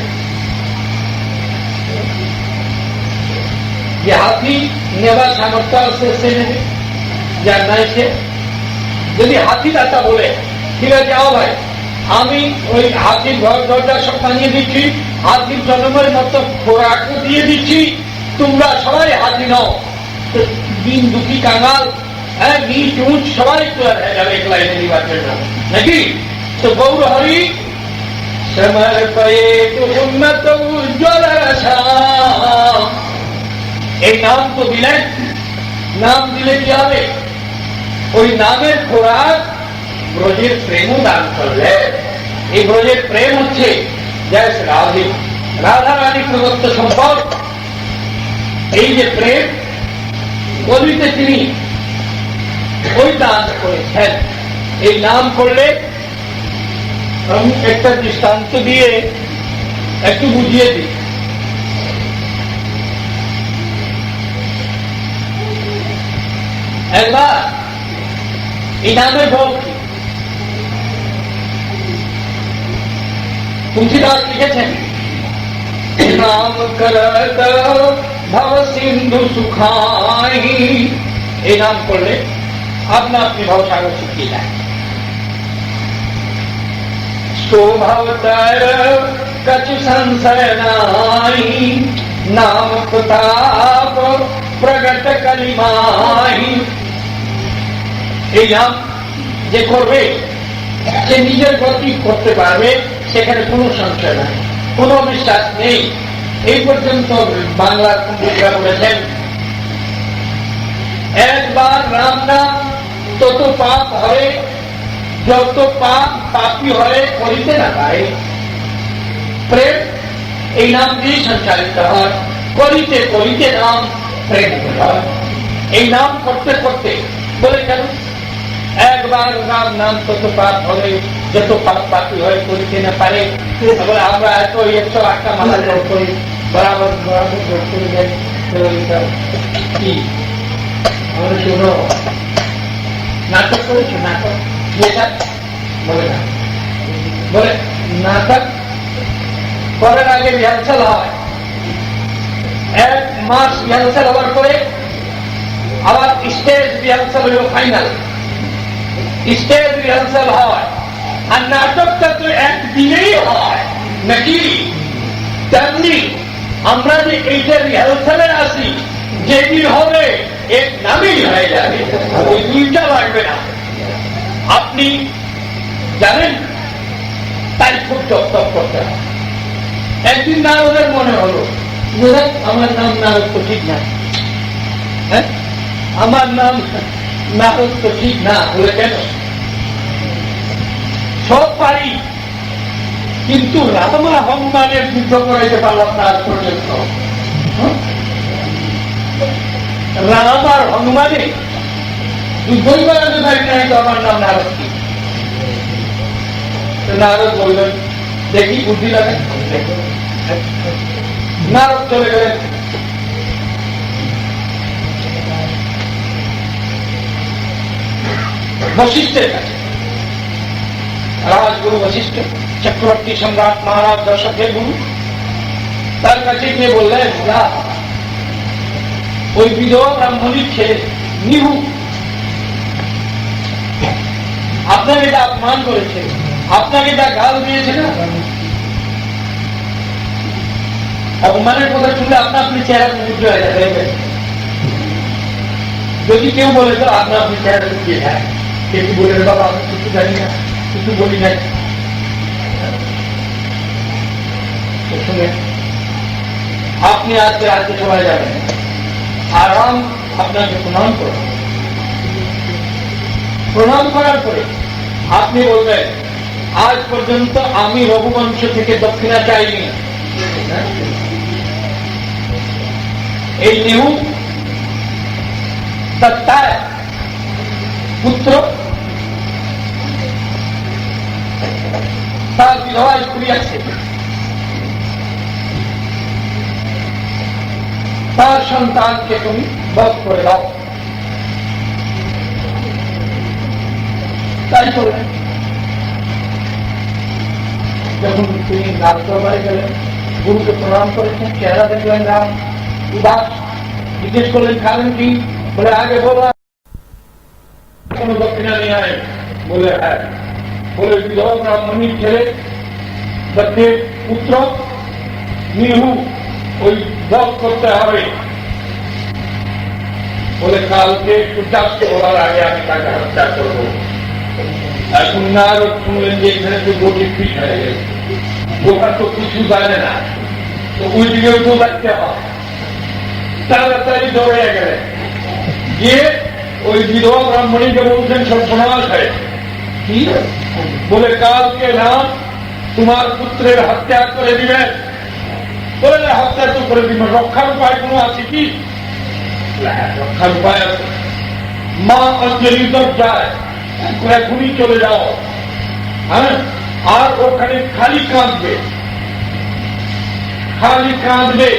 যে হাতি নেবার সামর্থ্য আছে সে নেবে, যার নাই সে। যদি হাতি দাতা বলে ঠিক আছে যাও ভাই, আমি ওই হাতির ঘর দরজা সব বানিয়ে দিচ্ছি, হাতির জন্মের মতো খোরাকও দিয়ে দিচ্ছি, তোমরা সবাই হাতি নাও। দিন দুঃখী কাঙাল, হ্যাঁ নিচ উঁচ সবাই তৈরি হয়ে যাবে এক লাইনে দিবার জন্য, নাকি? তো গৌর হরি সমর্পয়েতু উন্নত উজ্জ্বল শ্যাম, এই নাম তো দিলেন। নাম দিলে কি হবে? ওই নামের খোরাক ব্রজের প্রেমও দান করলে। এই ব্রজের প্রেম হচ্ছে জয় রাধে, রাধা রানী প্রদত্ত সম্পদ। এই যে প্রেম বলিতে তিনি ওই দান করেছেন। এই নাম করলে আমি একটা দৃষ্টান্ত দিয়ে একটু বুঝিয়ে দিই। একবার এই নামের ভোগ তুলসীদাস লিখেছেন, নাম করত ভব সিন্ধু সুখাই। এই নাম করলে আপনা আপনি ভবসাগর শুকিয়ে যায়। শোভবতর কচু সংশয় নাই, নাম প্রতাপ প্রগট কলিমাই। এই নাম যে করবে সে নিজের গতি করতে পারবে, সেখানে কোনো সংশয় নাই, কোনো বিশ্বাস নেই। এই পর্যন্ত বাংলার পণ্ডিতরা বলেছেন, একবার রাম নাম তত পাপ হয়, যত পাপ পাপি হয় করিতে না পারে। প্রেম এই নাম দিয়ে সঞ্চালিত হয়, করিতে করিতে নাম প্রেম হয়। এই নাম করতে করতে বলে কেন? একবার রাম নাম তত পাপ হবে, যত পাপ পাপি হয় করিতে না পারে। আমরা এত 108টা মালা জপ করি, বরাবর বরাবর জপ করে যাই। কি আমরা শুনো নাটক করেছো? নাটক বলে না, বলে নাটক করার আগে রিহার্সাল হয়, 1 মাস রিহার্সাল হওয়ার পরে আবার স্টেজ রিহার্সাল হলো ফাইনাল। স্টেজ রিহার্সাল হয়, আর নাটকটা তো একদিনেই হয় নাকি? তেমনি আমরা যে এইটা রিহার্সালে আসি, যেদিন হবে এক নামেই হয়ে যাবে, ওই দুইটা লাগবে না। আপনি জানেন, তাই খুব জপ করতে হবে। একদিন নারদের মনে হলো, আমার নাম নারদ তো ঠিক না, হ্যাঁ আমার নাম নারদ তো ঠিক না। বলে কেন? সব পারি, কিন্তু রামা হনুমানের যুদ্ধ করাইতে পারলাম না আজ পর্যন্ত। রাম আর হনুমানে যুদ্ধই করাতে পারি নাই, তো আমার নাম নারদ কি? নারদ বললেন, দেখি বুদ্ধি লাগে। নারদ চলে গেলেন বশিষ্ঠের কাছে। রাজগুরু বশিষ্ঠ, চক্রবর্তী সম্রাট মহারাজ দশরথের গুরু, তার কাছে গিয়ে বললেন, ওই বিধবা ব্রাহ্মণীর ছেলে নিহু আপনাকে যা অপমান করেছে, আপনাকে যা গাল দিয়েছে না, অপমানের কথা শুনলে আপনা আপনি চেহারা মুদ্র হয়ে যাবে। যদি কেউ বলে তো আপনা আপনি চেহারা লুকিয়ে যায়, কেউ বলে বাবা আমি কিছু জানি না, কিছু বলি নাই। শুনে আপনি আজকে রাজ্যে সবাই যাবেন, আরাম আপনাকে প্রণাম করবেন। প্রণাম করার পরে আপনি বলবেন, আজ পর্যন্ত আমি রঘুবংশ থেকে দক্ষিণা চাইনি। এই নেহু তার পুত্র, তার বিধবা স্ত্রী আছে, তার সন্তানকে তুমি বধ করে দাও। তাই করলেন। যখন তিনি রাজ দরবারে গেলেন, গুরুকে প্রণাম করেছেন, চেহারা দেখলেন রাম উদাস, জিজ্ঞেস করলেন খাবেন কি? বলে আগে বলা কোন দক্ষিণা নিয়ে আয়। বলে হ্যাঁ। বলে বিধবা ব্রাহ্মণীর ছেলে দক্ষের পুত্র নিহু ওই বধ করতে হবে। বলে কালকে সূর্যাস্ত হওয়ার আগে আমি তাকে হত্যা করবো। এখন নারদ শুনলেন যে এখানে তো গতি ফিট হয়ে গেছে, ওখান তো কিছু জানে না, তো ওই দিকেও তো দেখতে হয়। তাড়াতাড়ি দৌড়ে গেলেন, গিয়ে ওই বিধবা ব্রাহ্মণীকে বলছেন সর্বনাশ হয় কি? বলে কালকে না তোমার পুত্রের হত্যা করে দিবেন। বলে হত্যা তো করে দিবেন, রক্ষার উপায় কোনো আছে কি? রক্ষার উপায় আছে, মা অঞ্জলি দরজায় এখনই চলে যাও, হ্যাঁ, আর ওখানে খালি কাঁদবে, খালি কাঁদবে,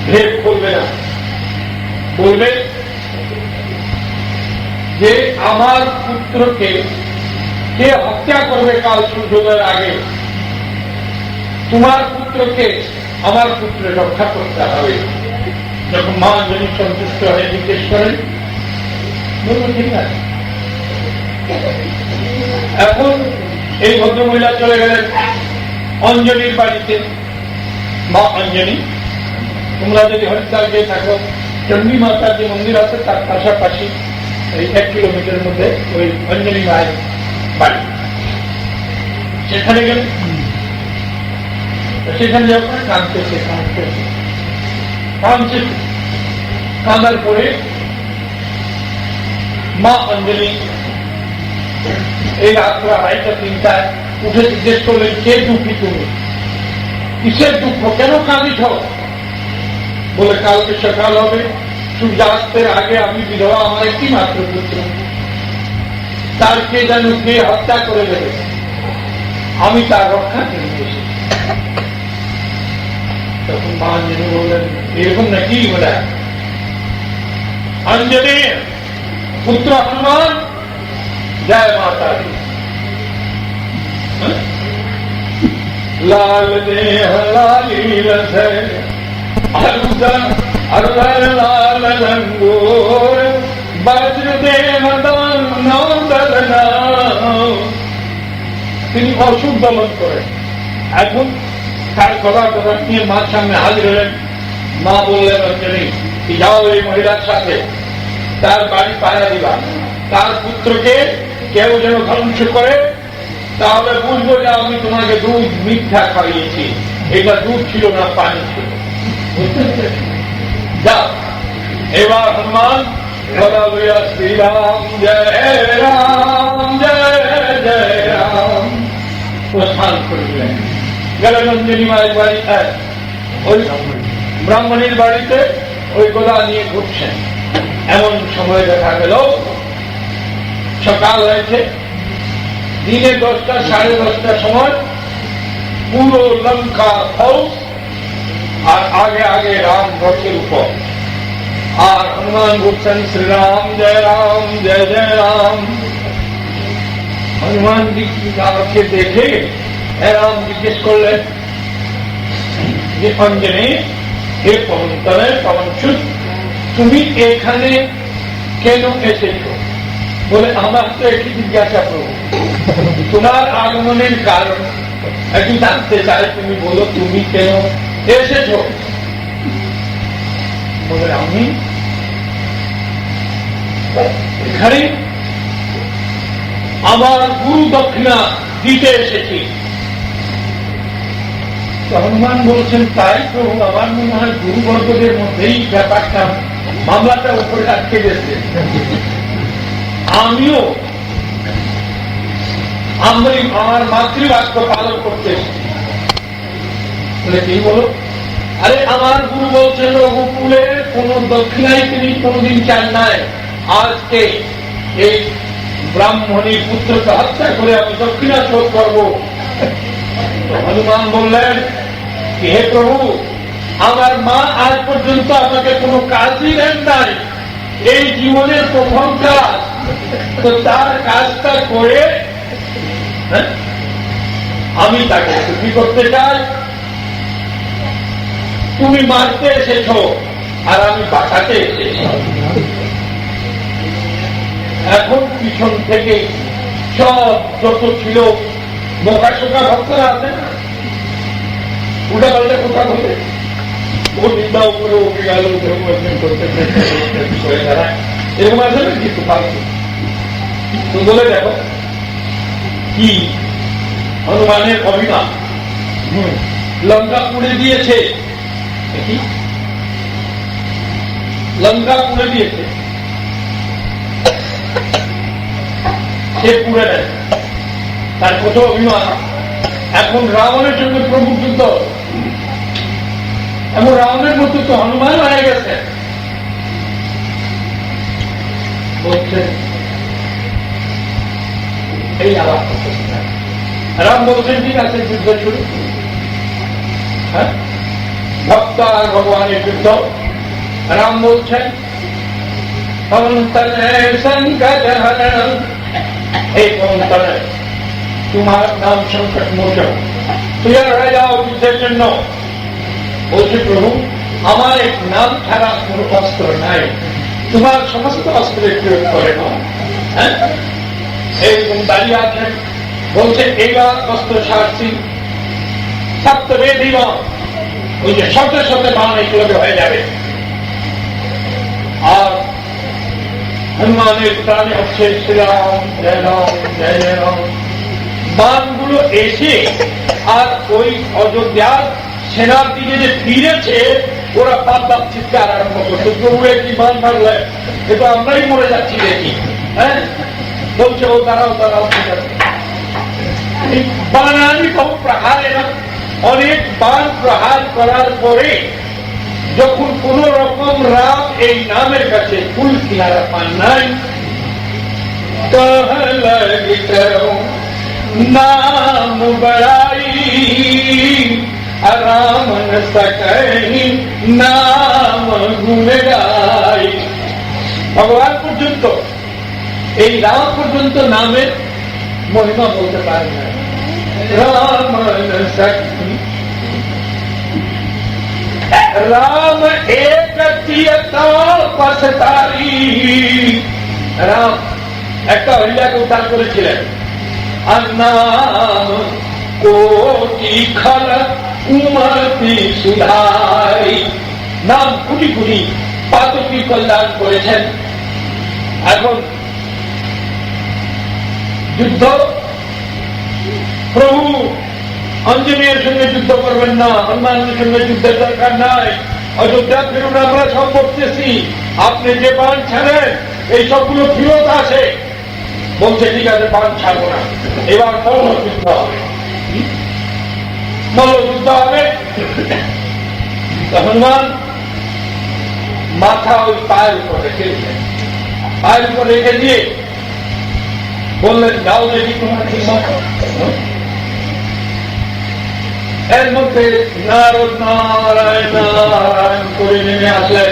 ভেদ করবে না। বলবে যে আমার পুত্রকে কে হত্যা করবে কাল সূর্যোদয়ের আগে, তোমার পুত্রকে আমার পুত্রের রক্ষা করতে হবে। যখন মা অঞ্জলি সন্তুষ্ট হয়ে জিজ্ঞেস করেন, বলবো ঠিক আছে। এখন এই ভদ্রমহিলা চলে গেলেন অঞ্জলির বাড়িতে। মা অঞ্জলি, তোমরা যদি হরিদ্বার গিয়ে থাকো, চণ্ডী মাতার যে মন্দির আছে তার পাশাপাশি এই 1 কিলোমিটার মধ্যে ওই অঞ্জলি মায়ের বাড়ি, সেখানে গেলে সেখানে যখন কাঁদতেছে কাঁদার পরে মা অঞ্জলি এই রাত্র 2:30-3টায় উঠে জিজ্ঞেস করলেন, কে দুঃখী তুমি? কিসের দুঃখ? কেন কাঁদিছ? বলে কালকে সকাল হবে, সূর্যাস্তের আগে আমি বিধবা, আমার একটি মাত্র পুত্র, তার কে যেন কে হত্যা করে দেবে, আমি তার রক্ষা করতে এসেছি। তখন মা অঞ্জলি বললেন, এরকম নাকি? বলে অঞ্জলি পুত্র হনুমান, জয় মাতা দি। লাল দেহ লালি রস अरुदर लाल रंगोर বজ্রদেহ তিনি অসুখ দমন করেন। এখন তার গলা টলা নিয়ে মার সামনে হাজির হলেন। মা বললেন অঞ্জলি, যাও এই মহিলার সাথে তার বাড়ি পাহারা দিবা, তার পুত্রকে কেউ যেন ধ্বংস করে তাহলে বুঝবো যে আমি তোমাকে দুধ মিথ্যা খাইয়েছি, এটা দুধ ছিল না, পানি ছিল। যাও। এবার হনুমান গলা লইয়া শ্রীরাম জয় রাম জয় জয় রাম প্রস্থান করিলেন। গেলেন অঞ্জলি মায়ের বাড়ি, ওই ব্রাহ্মণীর বাড়িতে ওই গলা নিয়ে ঘুরছেন। এমন সময় দেখা গেল সকাল হয়েছে, দিনে 10টা 10:30টার সময় পুরো লঙ্কা ফৌজ, আর আগে আগে রাম রথের উপর, আর হনুমান বলছেন শ্রীরাম জয় রাম জয় জয় রাম। হনুমান জি দেখে রাম জিজ্ঞেস করলেন যে অঞ্জনে, হে পবনতলে পবনচ্যুত, তুমি এখানে কেন এসেছ? বলে আমার তো একটি জিজ্ঞাসা করব, তোমার আগমনের কারণ একটু জানতে চাই, তুমি বলো তুমি কেন এসেছ? বলে আমি এখানে আমার গুরু দক্ষিণা দিতে এসেছি। হনুমান বলছেন, তাই প্রভু, আমার মনে হয় গুরুবর্গদের মধ্যেই ব্যাপারটা, মামলাটা উপরে আটকে গেছে। আমিও আমার মাতৃবাক্য পালন করতে এসেছি। কি বলো? আরে আমার গুরু বলছেন রঘুকুলের কোন দক্ষিণাই তিনি কোনদিন চান নাই, আজকে এই ব্রাহ্মণীর পুত্রকে হত্যা করে আমি দক্ষিণা শোধ করব। হনুমান বললেন, হে প্রভু, আমার মা আজ পর্যন্ত আমাকে কোনো কাজই দেন নাই, এই জীবনের প্রথম কাজ, তো তার কাজটা করে আমি তাকে সুখী করতে চাই। তুমি মারতে এসেছ আর আমি বাঁচাতে এসেছি। এখন পিছন থেকে সব যত ছিল বোকা শোকা ভক্তরা আছে না, উল্টা পাল্টা কথা বলে, ও নিন্দা উপরে উঠে গেল, করতে এরকম আছে না কিছু ফালতু। তুমি বলে দেখো কি হনুমানের অভিমান। লঙ্কা পুড়ে দিয়েছে, লঙ্কা পুড়ে দিয়েছে, সে পুড়ে নেয়, তার কত অভিমান। এখন রাবণের সঙ্গে প্রভু যুদ্ধ, এবং রাবণের মধ্যে তো হনুমান হয়ে গেছে। বলছে এই আবার রাম বলছেন, ঠিক আছে যুদ্ধ শুরু। হ্যাঁ, ভক্ত আর ভগবানের যুদ্ধ। রাম বলছেন, এই পবনতলে তোমার নাম সংকট মোচন, তুই আর হয়ে যাও যুদ্ধের জন্য। বলছে প্রভু, আমার এক নাম ছাড়া কোন অস্ত্র নাই, তোমার সমস্ত অস্ত্রের প্রয়োগ করে না। হ্যাঁ, এইরকম দাঁড়িয়ে আছেন। বলছে এইবার অস্ত্র সারছি, সপ্তবে দিব, ওই যে শত শত বান এইগুলোকে হয়ে যাবে। আর হনুমানের প্রাণে হচ্ছে শ্রীরাম জয় রাম জয় জয় রাম। বানগুলো এসে আর ওই অযোধ্যার সেনার দিকে যে ফিরেছে, ওরা পাপ চিৎকার আরম্ভ করছে, প্রভু কি বান মারলে, কিন্তু আমরাই মরে যাচ্ছি দেখি। হ্যাঁ, বলছে ও দাঁড়াও দাঁড়াও, ঠিক আছে। বানানি বহু প্রহারেরা, অনেক বান প্রহার করার পরে যখন কোন রকম রাম এই নামের কাছে ফুল কিনারা পান নাই, নাম বড়াই রাম সকি নাম গুনে গাই। ভগবান পর্যন্ত, এই রাম পর্যন্ত নামের মহিমা বলতে পারে না। রাম সকি রাম এক পশতারি। রাম একটা হরিয়াকে উদ্ধার করেছিলেন, আর নাম কোটি খল কুমতি সুধাই নাম কোটি কোটি পাতকী কল্যাণ করেছেন। এখন যুদ্ধ, প্রভু অঞ্জনেয়ের সঙ্গে যুদ্ধ করবেন না, হনুমানের সঙ্গে যুদ্ধের দরকার নাই, অযোধ্যা ফিরুন, আমরা সব করতেছি, আপনি যে বাণ ছাড়েন এই সবগুলো ফিরত আছে। বলছে ঠিক আছে, বাণ ছাড়বো না, এবার মল্লযুদ্ধ হবে। মল্লযুদ্ধ হবে। হনুমান মাথা ওই পায়ের উপর রেখে দিলেন, পায়ের উপর রেখে দিয়ে বললেন, যাও দেখি তোমার কি মাথা। এর মধ্যে নারদ নারায়ণ নারায়ণ করে নেমে আসলেন।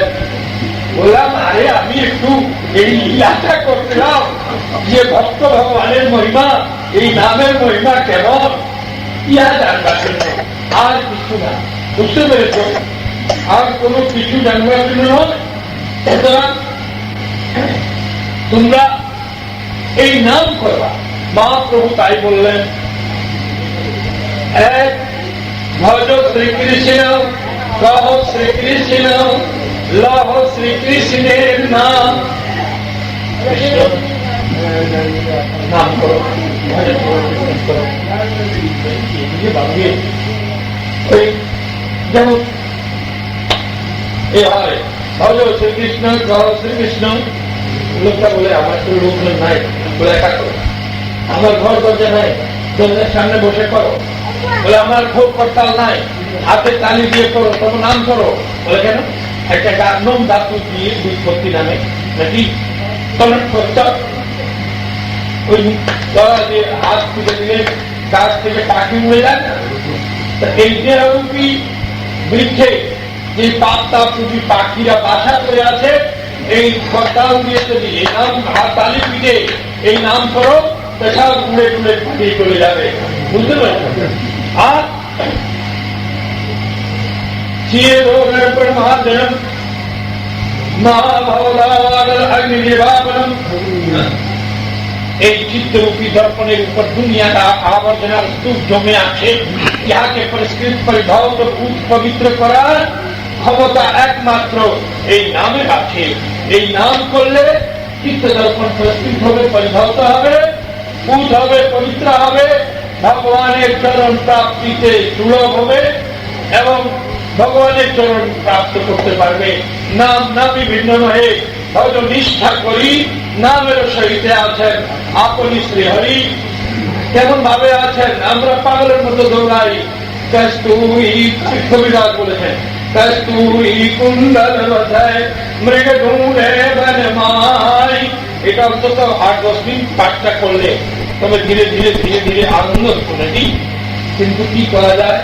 বললাম, আরে আমি একটু এই লীলাটা করছিলাম যে ভক্ত ভগবানের মহিমা, এই নামের মহিমা কেমন, ইহা জানবার জন্য, আর কিছু না। বুঝতে পেরেছ? আর কোন কিছু জানবার জন্য নয়। সুতরাং তোমরা এই নাম করবা। মহাপ্রভু তাই বললেন, এক ভজ শ্রীকৃষ্ণ, কহ শ্রীকৃষ্ণ, লহ শ্রীকৃষ্ণের নাম। নাম করো, যেমন এভাবে ভজ শ্রীকৃষ্ণ, কহ শ্রীকৃষ্ণ। লোকটা বলে, আমার তো লোক নাই, বলে একা করো। আমার ঘর দরজা নাই, দরজার সামনে বসে করো। বলে আমার ভোগ করতাল নাই, হাতে তালি দিয়ে করো, তবে নাম করো। বলে কেন? একটা গান্ধম ধাতু দিয়ে উৎপত্তি নামে নাকি তলন করতে, ওই গলা দিয়ে হাত তুলে দিলে গাছ থেকে পাখি উড়ে যায় না। এই যে বৃক্ষে যে পাতা পুঁজি পাখিরা বাসা করে আছে, এই করতাল দিয়ে যদি এই নাম হাত তালি পিঠে এই নাম করো, পেশাব ঘুরে ঘুরে পাঠিয়ে চলে যাবে। বুঝতে পারছেন? আর এই চিত্তরূপী দর্পণের উপর দুনিয়াটা আবর্জনার স্তূপ জমে আছে, ইহাকে পরিষ্কৃত পরিধৌত পবিত্র করার ক্ষমতা একমাত্র এই নামের আছে। এই নাম করলে চিত্ত দর্পণ পরিষ্কৃত হবে, পরিধৌত হবে, পুত হবে, পবিত্র হবে, ভগবানের চরণ প্রাপ্তিতে সুলভ হবে এবং ভগবানের চরণ প্রাপ্ত করতে পারবে। নাম নামই ভিন্ন নহে, ভজ নিষ্ঠা করি নামের সহিতে আছেন আপনি শ্রীহরি। কেমন ভাবে আছেন? আমরা পাগলের মতো দৌড়াই। কবিরাজ বলেছেন, কস্তুরি কুণ্ডল বধায় মৃগ ঢুঁড়ে বনমাই। এটা অন্তত 8-10 দিন পাঠটা করলে তবে ধীরে ধীরে ধীরে ধীরে আনন্দ শুনেছি। কিন্তু কি করা যায়?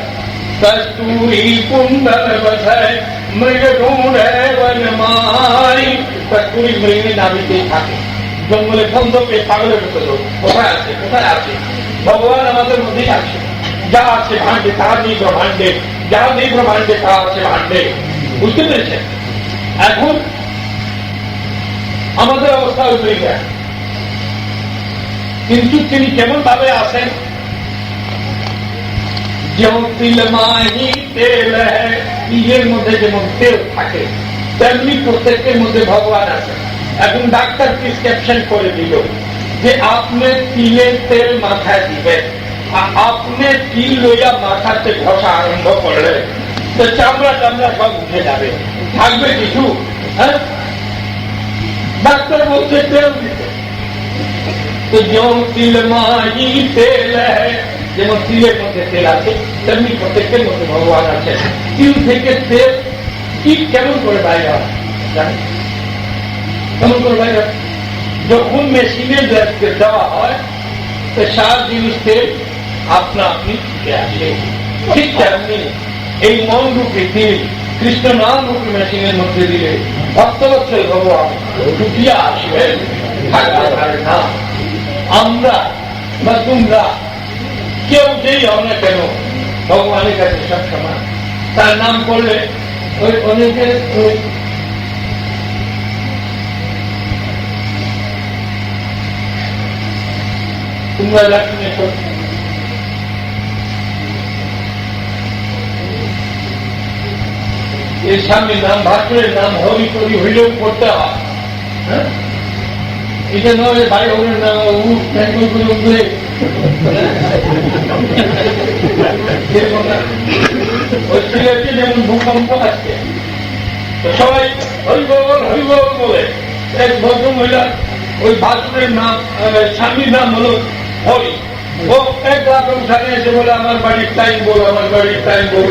কস্তুরি কুণ্ডল বধায় মৃগ ঢুঁড়ে বনমাই। কস্তুরি মৃগের নাবিতেই থাকে, জঙ্গলে খন্দকে পাগলের মতো লোক। কোথায় আছে? কোথায় আছে? ভগবান আমাদের মধ্যেই আছে। যা আছে ভাণ্ডে তা নেই ব্রহ্মাণ্ডে, যা নেই ব্রহ্মাণ্ডে তা আছে ভাণ্ডে। বুঝতে পেরেছেন? এখন আমাদের অবস্থা হয়ে যায়, কিন্তু তিনি কেমন ভাবে আছেন? যেমন তিল মাহি তেল ইয়ের মধ্যে যেমন তেল থাকে, তেমনি প্রত্যেকের মধ্যে ভগবান আছেন। এখন ডাক্তার প্রেসক্রিপশন করে দিল যে আপনি তিলের তেল মাথায় দিবেন, আপনি তিল লইয়া মাথাতে ঘষা আরম্ভ করলে তো চামড়া টামড়া সব উঠে যাবে, থাকবে কিছু? হ্যাঁ, ডাক্তার বলছে তেল দিতে। তো যেমন তিল মাহি তেল, যেমন তিলের মধ্যে তেল আছে তেমনি প্রত্যেকের মধ্যে ভগবান আছে। তিল থেকে তেল কি কেমন করে বাইরে হয় জানেন? কেমন করে বাইরে? যখন মেশিনে দেওয়া হয় তো 7 জিনিস তেল আপনা আপনি ছুটে আসে। ঠিক তেমনি এই মন রূপী তিল কৃষ্ণ নাম রূপী মেশিনের মধ্যে দিলে ভক্তবৎসল ভগবান ঢুকিয়া আসবেন। না আমরা বা তোমরা কেউ যেই হও না কেন ভগবানের কাছে সব সমান। তার নাম করলে ওই অনেকের তোমরা শুনেছ এর স্বামীর নাম ভাসুরের নাম হরি টরি হইলেও করতে হয়। হ্যাঁ, এটা নয় ভাই ওরের নাম উঠ ট্যাঙ্কল করে উঠলে ওই সিলেটে যেমন ভূকম্প আসছে তো সবাই হরিবল বলে। এক ভদ্র মহিলা ওই ভাসুরের নাম স্বামীর নাম হলো হরি, ও এক লাখ উঠানে এসে বলে আমার বাড়ির টাইম বল, আমার বাড়ির টাইম বল।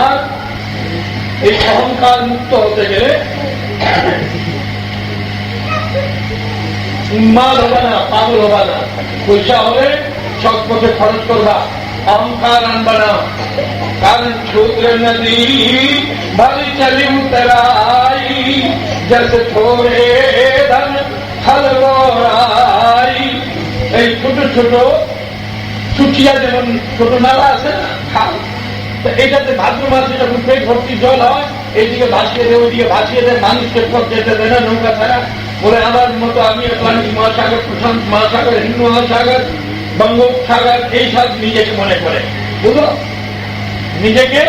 আর এই অহংকার মুক্ত হতে গেলে উন্মাদ হবে না, পাগল হবে না, পয়সা হলে সৎ পথে খরচ করবা, অহংকার আনবা না। কারণ শূদ্র নদী ভালি চলি উতরাই জস থোড়ে ধন হলরাই। এই ছোট ছোট চুটিয়া যেমন ছোট নালা আছে না খাল, এটাতে ভাদ্র মাসে যখন পেট ভর্তি জল হয় এইদিকে ভাসিয়ে দেয় ওইদিকে ভাসিয়ে দেয়, মানুষকে পথ যেতে দেয় না নৌকা ছাড়া। বলে আমার মতো আমি আটলান্টিক মহাসাগর, প্রশান্ত মহাসাগর, হিন্দু মহাসাগর, বঙ্গোপসাগর এইসব নিজেকে মনে করে, বুঝলো নিজেকে।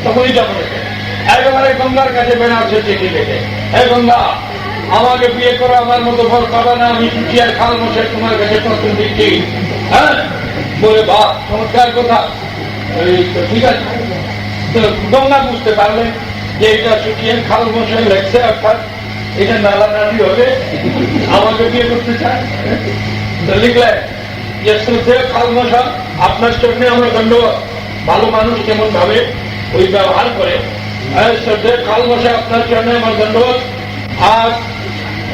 তখনই যখন একেবারে গঙ্গার কাছে বেনারসে চিঠি লেখে, হে গঙ্গা আমাকে বিয়ে করো, আমার মতো বর পাবা না, আমি চুটিয়ার খাল মশাই তোমার কাছে পত্র দিচ্ছি। হ্যাঁ, বলে বাহ চমৎকার কথা, ঠিক আছে। তো গঙ্গা বুঝতে পারলেন যে এটা চুটিয়ার খাল মশাই লেখছে, অর্থাৎ এটা নালা নালি হবে, আমাকে বিয়ে করতে চায়। তো লিখলেন যে শ্রদ্ধেয় খাল মশা, আপনার জন্য আমরা দণ্ডবত। ভালো মানুষ কেমন ভাবে ওই ব্যবহার করে, শ্রদ্ধেয় খাল মশা আপনার জন্য আমার দণ্ডবত। আর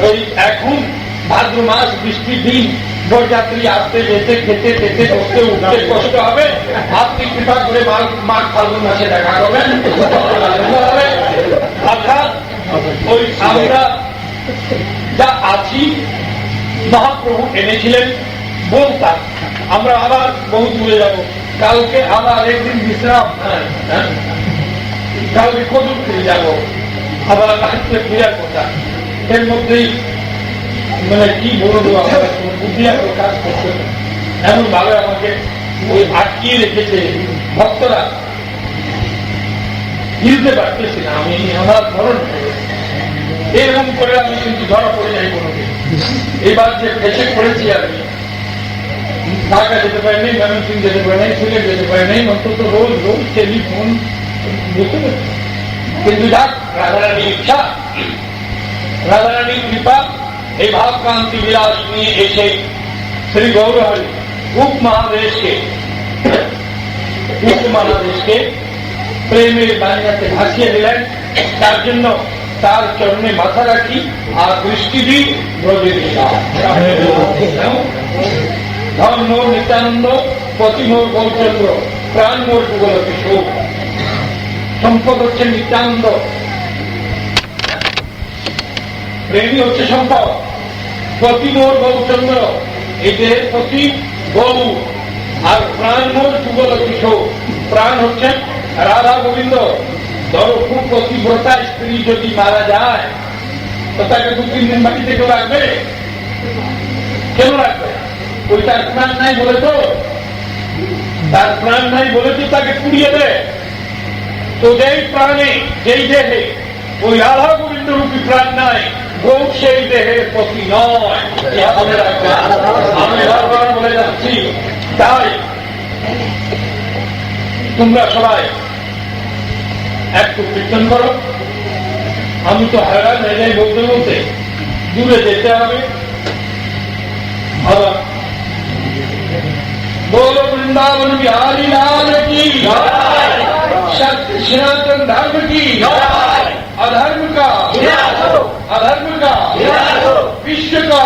ওই এখন ভাদ্র মাস বৃষ্টির দিন, বরযাত্রী আসতে যেতে খেতে খেতে বসতে উঠতে কষ্ট হবে, আপনি কৃপা করে মাঘ ফাল্গুন মাসে দেখা করবেন। অর্থাৎ ওই আমরা যা আছি মহাপ্রভু এনেছিলেন বলতাম, আমরা আবার বহু দূরে যাব, কালকে আবার একদিন বিশ্রাম, কালকে কদুর ফিরে যাবো, আবার রাত্রে ফিরার কথা। এর মধ্যেই মানে কি বলবো, আমার বুদ্ধি এত কাজ করছে এমন ভাবে আমাকে ওই আটকিয়ে রেখেছে, ভক্তরা হিলতে পারতেছি না, আমি আমার ধরন এরকম করে আমি কিন্তু ধরা পড়ে যাই কোনোদিন। এবার যে ফেসে পড়েছি আমি, ঢাকা যেতে পারি নাই, ময়মনসিংহ যেতে পারি নাই, সিলেট যেতে পারি নাই, অন্তত রোজ রোজ টেলিফোন বুঝতে পারছি। কিন্তু যাক, রাধারানীর ইচ্ছা, রাধারানীর কৃপা, এই ভাবকান্তি বিলাস নিয়ে এসে শ্রী গৌরহরি উপমহাদেশকে প্রেমের বানিয়াতে ভাসিয়ে দিলেন। তার জন্য তার চরণে মাথা রাখি আর দৃষ্টি দিই ব্রজে দিলাম। ধন মোর নিত্যানন্দ, পতি মোর গৌরচন্দ্র, প্রাণ মোর যুগল কিশোর। সম্পদ হচ্ছে নিত্যানন্দ, প্রেমী হচ্ছে সম্পদ। পতি মোর গৌরচন্দ্র, এই দেহের প্রতি গৌ, আর প্রাণ মোর যুগল কিশোর। প্রাণ হচ্ছেন রাধা গোবিন্দ। ধরো খুব পতিব্রতা স্ত্রী যদি মারা যায় তো তাকে 2-3 দিন বাড়িতে কেউ রাখবে? কেন রাখবে? ওই তার প্রাণ নাই বলে তো, তার প্রাণ নাই বলে তো তাকে পুড়িয়ে দেয়। তো যেই প্রাণে, যেই দেহে ওই রাধা গোবিন্দ রূপী প্রাণ নাই, গৌ সেই দেহের প্রতি নয়। আমি বারবার বলে যাচ্ছি, তাই তোমরা সবাই একটু কীর্তন করো। আমি তো হয়রান হয়ে যাই বলতে বলতে, দূরে যেতে হবে। আবার बोलो वृंदावन बिहारी लाल की, सत्य सनातन धर्म की, अधर्म का विश्व का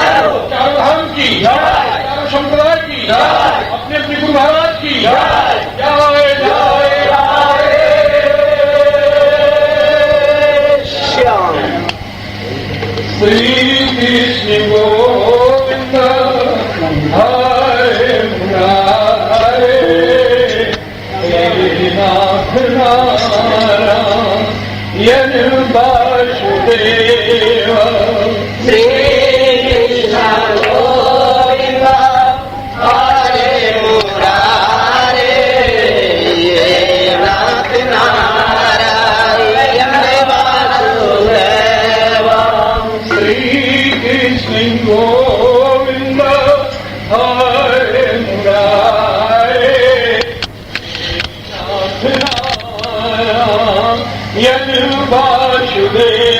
चारों धर्म की, चारों संप्रदाय की, अपने अपने गुरु महाराज की जय जय श्याम। श्री कृष्ण गोविंद हरे मुरारे, नाथ नारायण वासुदेव। श्री कृष्ण गोविंद हरे मुरारे, Vasudeva.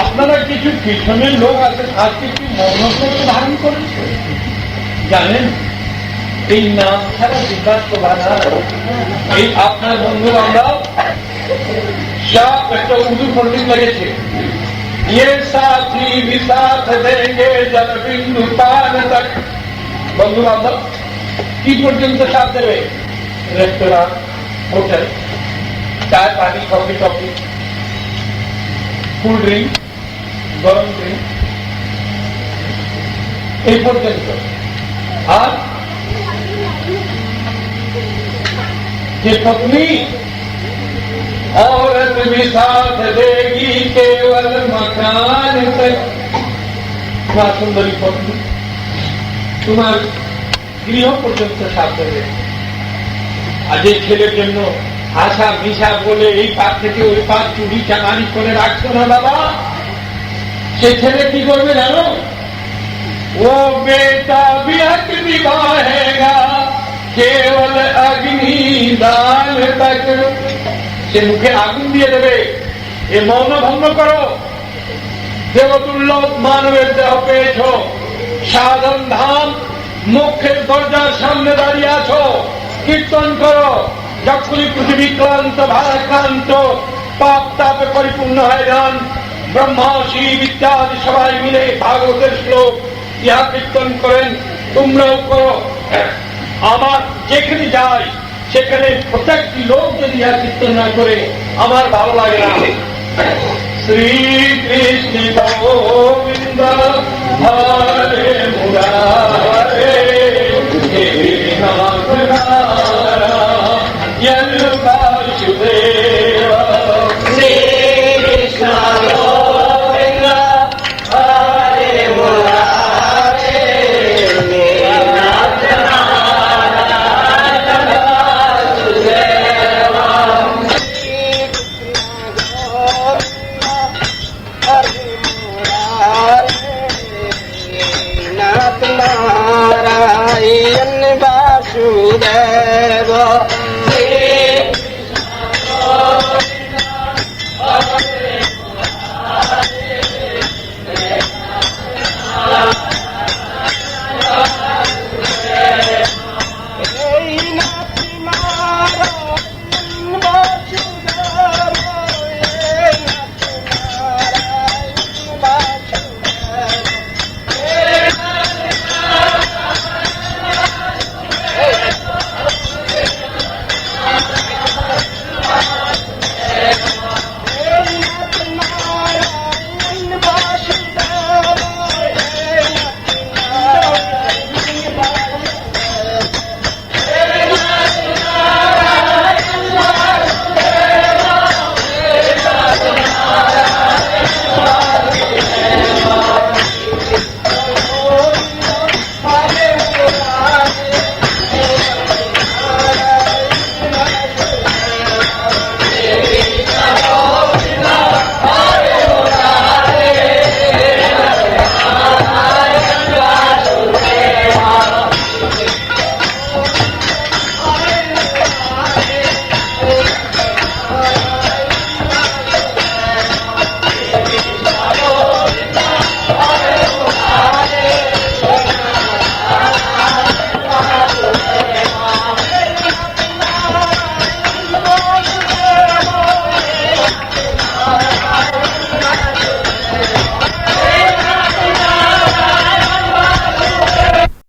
আপনারা কিছু পিছনের লোক আছে আজকে কি মৌনব্রত ধারণ করেছে জানেন? এই নাম ছাড়া বিকাশ বাধা। এই আপনার বন্ধু বান্ধব সব একটা উর্দু পন্ডিত লেগেছে, ये साथी भी साथ देंगे जल बिंदु पान तक। বন্ধু বান্ধব কি পর্যন্ত সাথ দেবে? রেস্তোরাঁ, হোটেল, চায় পানি, কফি টফি, কুল ড্রিঙ্ক, গরম ড্রিঙ্ক, এই পর্যন্ত। আর যে পত্নী औरत भी साथ देगी केवल मकान तक। মা সুন্দরী পত্নী তোমার গৃহ পর্যন্ত সাথ দেবে। আজ এই ছেলের জন্য আশা মিশা বলে এই পাক থেকে ওই পাক চুরি চামারি করে রাখছো না বাবা, সে ছেলে কি করবে জানো? ও বেটা বিহক নিভাएगा केवल अग्नि दान तक। সে মুখে আগুন দিয়ে দেবে। এ মৌন ভঙ্গ করো। দেবতুল্য মানবের দেহ পেয়েছ, সাধন ধাম মুখের দরজার সামনে দাঁড়িয়ে আছো, কীর্তন করো। যখনই পৃথিবী ক্লান্ত ভারাক্রান্ত পাপ তাপে পরিপূর্ণ হয়ে যান, ব্রহ্মা শিব ইত্যাদি সবাই মিলে ভাগবতের শ্লোক ইহা কীর্তন করেন, তোমরাও করো। আমার যেখানে যাই সেখানে প্রত্যেকটি লোক যদি ইহা কীর্তন না করে আমার ভালো লাগে না। শ্রীকৃষ্ণ গোবিন্দ হরে মুরারে হে নাথ নারায়ণ বাসুদেব। শ্রীকৃষ্ণ গোবিন্দ হরে মুরারে হে নাথ নারায়ণ বাসুদেব। नारायण वासुदेव।